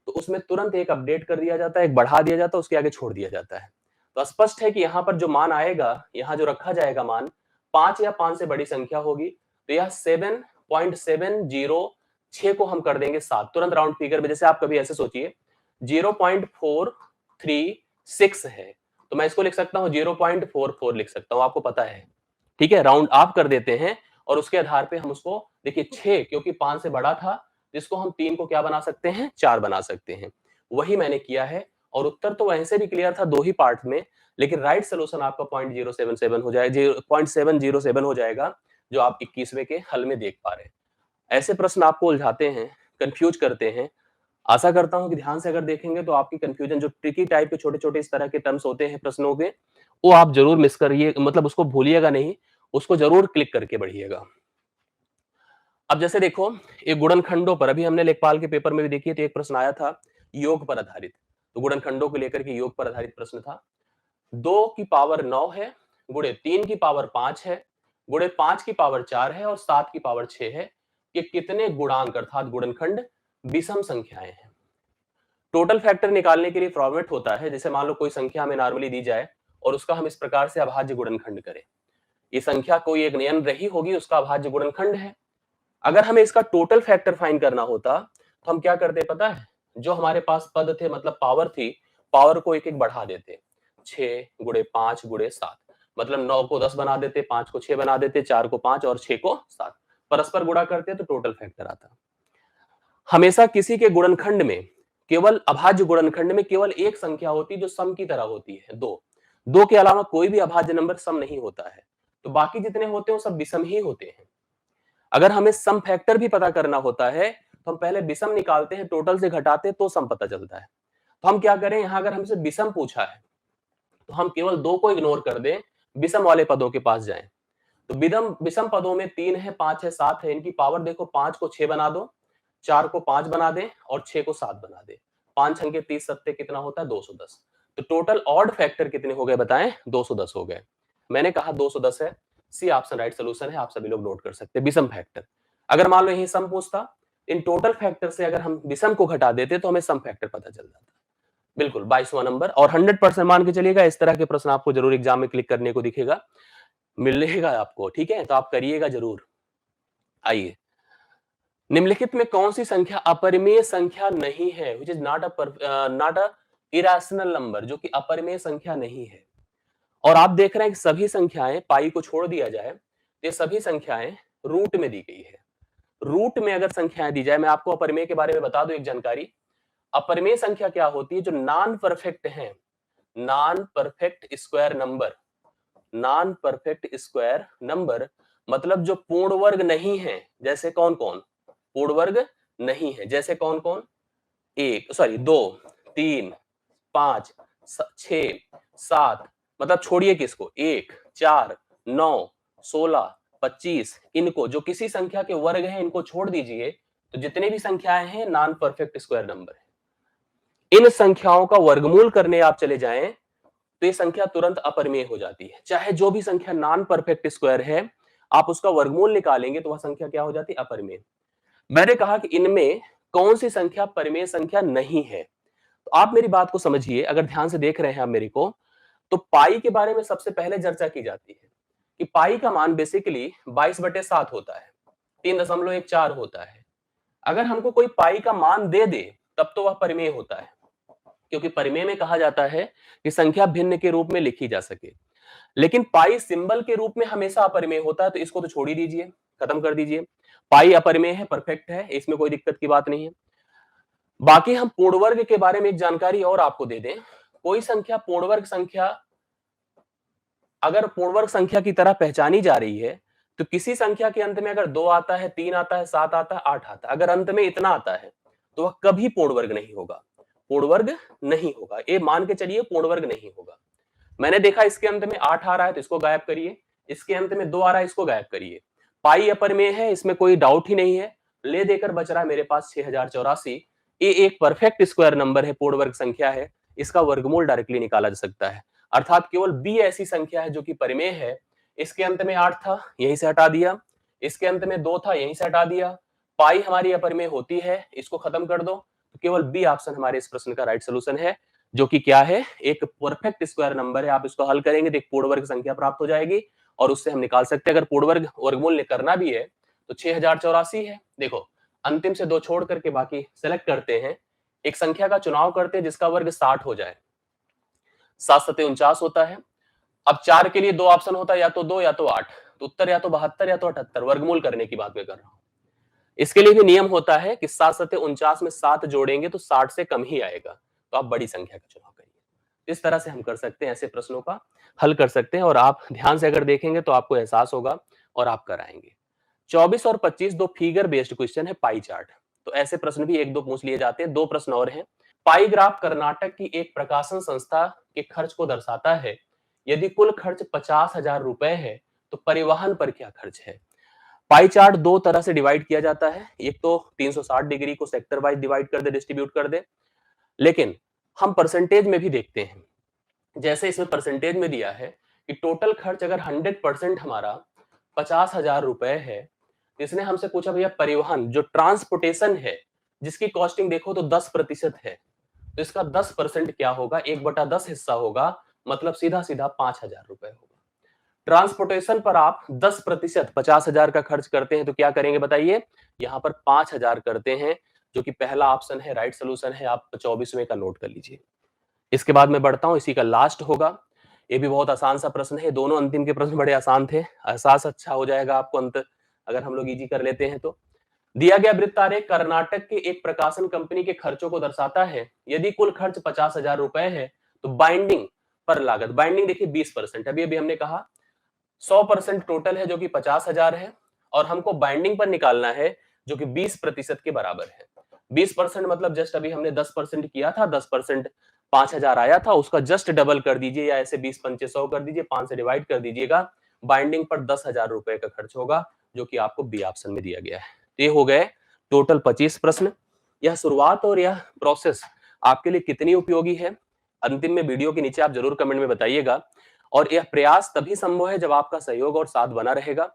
तो उसमें तुरंत एक अपडेट कर दिया जाता है, एक बढ़ा दिया जाता है, उसके आगे छोड़ दिया जाता है। तो स्पष्ट है कि यहाँ पर जो मान आएगा, यहाँ जो रखा जाएगा मान 5 या 5 से बड़ी संख्या होगी, तो यह 7.706 को हम कर देंगे 7, तुरंत राउंड फिगर में। जैसे आप कभी ऐसे सोचिए 0.436 है, तो मैं इसको लिख सकता हूँ 0.44 लिख सकता हूँ, आपको पता है, ठीक है। राउंड आप कर देते हैं और उसके आधार पे हम उसको, देखिए 6 क्योंकि 5 से बड़ा था, जिसको हम 3 को क्या बना सकते हैं, 4 बना सकते हैं। वही मैंने किया है, और उत्तर तो वैसे भी क्लियर था 2 ही पार्ट में, लेकिन राइट सोल्यूशन आपका 0.077 हो जाएगा, 0.707 हो जाएगा, जो आप 21वें के हल में देख पा रहे हैं। ऐसे प्रश्न आपको उलझाते हैं, कंफ्यूज करते हैं। आशा करता हूं कि ध्यान से अगर देखेंगे तो आपकी कंफ्यूजन, जो ट्रिकी टाइप के छोटे छोटे इस तरह के टर्म्स होते हैं प्रश्नों के, वो आप जरूर मिस करिए, मतलब उसको भूलिएगा नहीं, उसको जरूर क्लिक करके बढ़िएगा। अब जैसे देखो, एक गुणनखंडों पर, अभी हमने लेखपाल के पेपर में भी देखिए तो एक प्रश्न आया था योग पर आधारित। तो गुणनखंडों को लेकर के योग पर आधारित प्रश्न था। 2 की पावर 9 है, गुणे 3 की पावर 5 है, गुणे 5 की पावर 4 है और 7 की पावर 6 है, कि कितने गुणांक अर्थात गुणनखंड विषम संख्याएं हैं। टोटल फैक्टर निकालने के लिए फॉर्मेट होता है, जैसे मान लो कोई संख्या हमें नॉर्मली दी जाए और उसका हम इस प्रकार से अभाज्य गुणनखंड करें। ये संख्या कोई एक नियन रही होगी, उसका अभाज्य गुणनखंड है। अगर हमें इसका टोटल फैक्टर फाइंड करना होता तो हम क्या करते पता है, जो हमारे पास पद थे, मतलब पावर थी, पावर को एक एक बढ़ा देते। 6 गुणे 5 गुणे 7, मतलब 9 को 10 बना देते, 5 को 6 बना देते, 4 को 5 और 6 को 7, परस्पर गुणा करते तो टोटल फैक्टर आता। हमेशा किसी के गुणनखंड में, केवल अभाज्य गुणनखंड में केवल एक संख्या होती है जो सम की तरह होती है, 2। 2 के अलावा कोई भी अभाज्य नंबर सम नहीं होता है, तो बाकी जितने होते हैं वो सब विषम ही होते हैं। अगर हमें सम फैक्टर भी पता करना होता है तो हम पहले विषम निकालते हैं, टोटल से घटाते तो सम पता चलता है। तो हम क्या करें, यहां अगर हमसे विषम पूछा है तो हम केवल 2 को इग्नोर कर दें, विषम वाले पदों के पास जाएं। तो विषम पदों में 3 है, 5 है, 7 है, इनकी पावर देखो, 5 को 6 बना दो, 4 को 5 बना दें और 6 को 7 बना दें। 5 अंके 30 सत्ते कितना होता है 210। तो टोटल ऑड फैक्टर कितने हो गए बताएं, 210 हो गए। मैंने कहा 210 है, सी ऑप्शन राइट सोल्यूशन है, आप सभी लोग नोट कर सकते हैं। विषम फैक्टर, अगर मान लो यही सम पूछता, इन टोटल फैक्टर से अगर हम विषम को घटा देते तो हमें सम फैक्टर पता चल जाता। बिल्कुल 22वां नंबर, और 100% मान के चलिएगा इस तरह के प्रश्न आपको जरूर एग्जाम में क्लिक करने को दिखेगा, मिलेगा आपको, ठीक है, तो आप करिएगा जरूर। आइए, निम्नलिखित में कौन सी संख्या अपरिमेय संख्या नहीं है, which is not a irrational number, जो कि अपरिमेय संख्या नहीं है। और आप देख रहे हैं कि सभी संख्याएं, पाई को छोड़ दिया जाए, ये सभी संख्याएं रूट में दी गई है। रूट में अगर संख्याएं दी जाए, मैं आपको अपरिमेय के बारे में बता दूं एक जानकारी। अपरिमेय संख्या क्या होती है, जो नॉन परफेक्ट है, non perfect square number, non perfect square number मतलब जो पूर्ण वर्ग नहीं है, जैसे कौन कौन पूर्ण वर्ग नहीं है, जैसे कौन कौन, एक सॉरी 2 3 5 6 7, मतलब छोड़िए किसको, 1 4 9 16 25, इनको जो किसी संख्या के वर्ग हैं इनको छोड़ दीजिए, तो जितने भी संख्याएं हैं नॉन परफेक्ट स्क्वायर नंबर है। इन संख्याओं का वर्गमूल करने आप चले जाएं तो ये संख्या तुरंत अपरिमेय हो जाती है। चाहे जो भी संख्या नॉन परफेक्ट स्क्वायर है, आप उसका वर्गमूल निकालेंगे तो वह संख्या क्या हो जाती है, अपरिमेय। मैंने कहा कि इनमें कौन सी संख्या परिमेय संख्या नहीं है, तो आप मेरी बात को समझिए, अगर ध्यान से देख रहे हैं आप मेरे को, तो पाई के बारे में सबसे पहले चर्चा की जाती है कि पाई का मान बेसिकली 22/7 होता है, 3.14 होता है। अगर हमको कोई पाई का मान दे दे तब तो वह परिमेय होता है, क्योंकि परिमेय में कहा जाता है कि संख्या भिन्न के रूप में लिखी जा सके। लेकिन पाई सिंबल के रूप में हमेशा अपरिमेय होता है, तो इसको तो छोड़ ही दीजिए, खत्म कर दीजिए। पाई अपरिमेय है, परफेक्ट है, इसमें कोई दिक्कत की बात नहीं है। बाकी हम पूर्ण वर्ग के बारे में एक जानकारी और आपको दे दें। कोई संख्या पूर्ण वर्ग संख्या अगर पूर्ण वर्ग संख्या की तरह पहचानी जा रही है, तो किसी संख्या के अंत में अगर 2 आता है, 3 आता है, 7 आता है, 8 आता है, अगर अंत में इतना आता है तो वह कभी पूर्ण वर्ग नहीं होगा, पूर्ण वर्ग नहीं होगा, ये मान के चलिए पूर्ण वर्ग नहीं होगा। मैंने देखा इसके अंत में 8 आ रहा है तो इसको गायब करिए, इसके अंत में 2 आ रहा है इसको गायब करिए। पाई अपरिमेय है, इसमें कोई डाउट ही नहीं है। ले देकर बच रहा है मेरे पास 6084। ये एक परफेक्ट स्क्वायर नंबर है, पूर्ण वर्ग संख्या है, इसका वर्गमूल डायरेक्टली निकाला जा सकता है। अर्थात केवल बी ऐसी संख्या है जो कि परिमेय है। इसके अंत में 8 था, यहीं से हटा दिया, इसके अंत में 2 था, यहीं से हटा दिया। पाई हमारी अपरिमेय होती है, इसको खत्म कर दो, तो केवल बी ऑप्शन हमारे इस प्रश्न का राइट सोल्यूशन है, जो कि क्या है, एक परफेक्ट स्क्वायर नंबर है। आप इसको हल करेंगे तो एक पूर्ण वर्ग संख्या प्राप्त हो जाएगी, और उससे हम निकाल सकते हैं, अगर पूर्ण वर्ग वर्गमूल करना भी है तो 6084 है। देखो अंतिम से 2 छोड़ करके बाकी सेलेक्ट करते हैं, एक संख्या का चुनाव करते हैं जिसका वर्ग 60 हो जाए, 7 सत्ते 49 होता है। अब 4 के लिए 2 ऑप्शन होता है, या तो 2 या तो 8, तो उत्तर या तो 72 या तो 78, वर्गमूल करने की बात मैं कर रहा हूं। इसके लिए भी नियम होता है कि 7 सत्ते 49 में 7 जोड़ेंगे तो 60 से कम ही आएगा, तो आप बड़ी संख्या का चुनाव करिए। इस तरह से हम कर सकते हैं, ऐसे प्रश्नों का हल कर सकते हैं, और आप ध्यान से अगर देखेंगे तो आपको एहसास होगा और आप कराएंगे। 24 और 25 दो फिगर बेस्ड क्वेश्चन है, पाई चार्ट, तो ऐसे प्रश्न भी 1-2 पूछ लिए जाते हैं। 2 प्रश्न और हैं। पाई ग्राफ कर्नाटक की एक प्रकाशन संस्था के खर्च को दर्शाता है। यदि कुल खर्च 50,000 रुपए है तो परिवहन पर क्या खर्च है। पाई चार्ट 2 तरह से डिवाइड किया जाता है, एक तो 360 डिग्री को सेक्टर वाइज डिवाइड कर दे, डिस्ट्रीब्यूट कर दे, लेकिन हम परसेंटेज में भी देखते हैं। जैसे इसमें परसेंटेज में दिया है कि टोटल खर्च अगर 100% हमारा 50,000 रुपए है, इसने हमसे पूछा भैया परिवहन जो ट्रांसपोर्टेशन है, जिसकी कॉस्टिंग देखो तो 10% है, तो इसका 10% क्या होगा, 1/10 हिस्सा होगा, मतलब सीधा सीधा 5,000 रुपए होगा। ट्रांसपोर्टेशन पर आप 10% 50,000 का खर्च करते हैं तो क्या करेंगे बताइए, यहां पर 5,000 करते हैं, जो कि पहला ऑप्शन है, राइट सोल्यूशन है। आप 24वें का नोट कर लीजिए। इसके बाद मैं बढ़ता हूं, इसी का लास्ट होगा। ये भी बहुत आसान सा प्रश्न है, दोनों अंतिम के प्रश्न बड़े आसान थे, एहसास अच्छा हो जाएगा आपको अंत अगर हम लोग इजी कर लेते हैं तो। दिया गया वृत्त आरेख कर्नाटक के एक प्रकाशन कंपनी के खर्चों को दर्शाता है। यदि कुल खर्च 50,000 रुपए है तो बाइंडिंग पर लागत, बाइंडिंग देखिए 20%, अभी अभी हमने कहा 100% टोटल है जो कि 50,000 है, और हमको बाइंडिंग पर निकालना है जो कि 20% के बराबर है। 20% मतलब जस्ट अभी हमने 10% किया था, 10% 5,000 आया था, उसका जस्ट डबल कर दीजिए, या ऐसे 20 पंचे 100 कर दीजिए, 5 से डिवाइड कर दीजिएगा, बाइंडिंग पर 10,000 रुपए का खर्च होगा, जो कि आपको बी ऑप्शन में दिया गया है। ये हो गए टोटल 25 प्रश्न। यह शुरुआत और यह प्रोसेस आपके लिए कितनी उपयोगी है, अंतिम में वीडियो के नीचे आप ज़रूर कमेंट में बताइएगा। और यह प्रयास तभी संभव है जब आपका सहयोग और साथ बना रहेगा।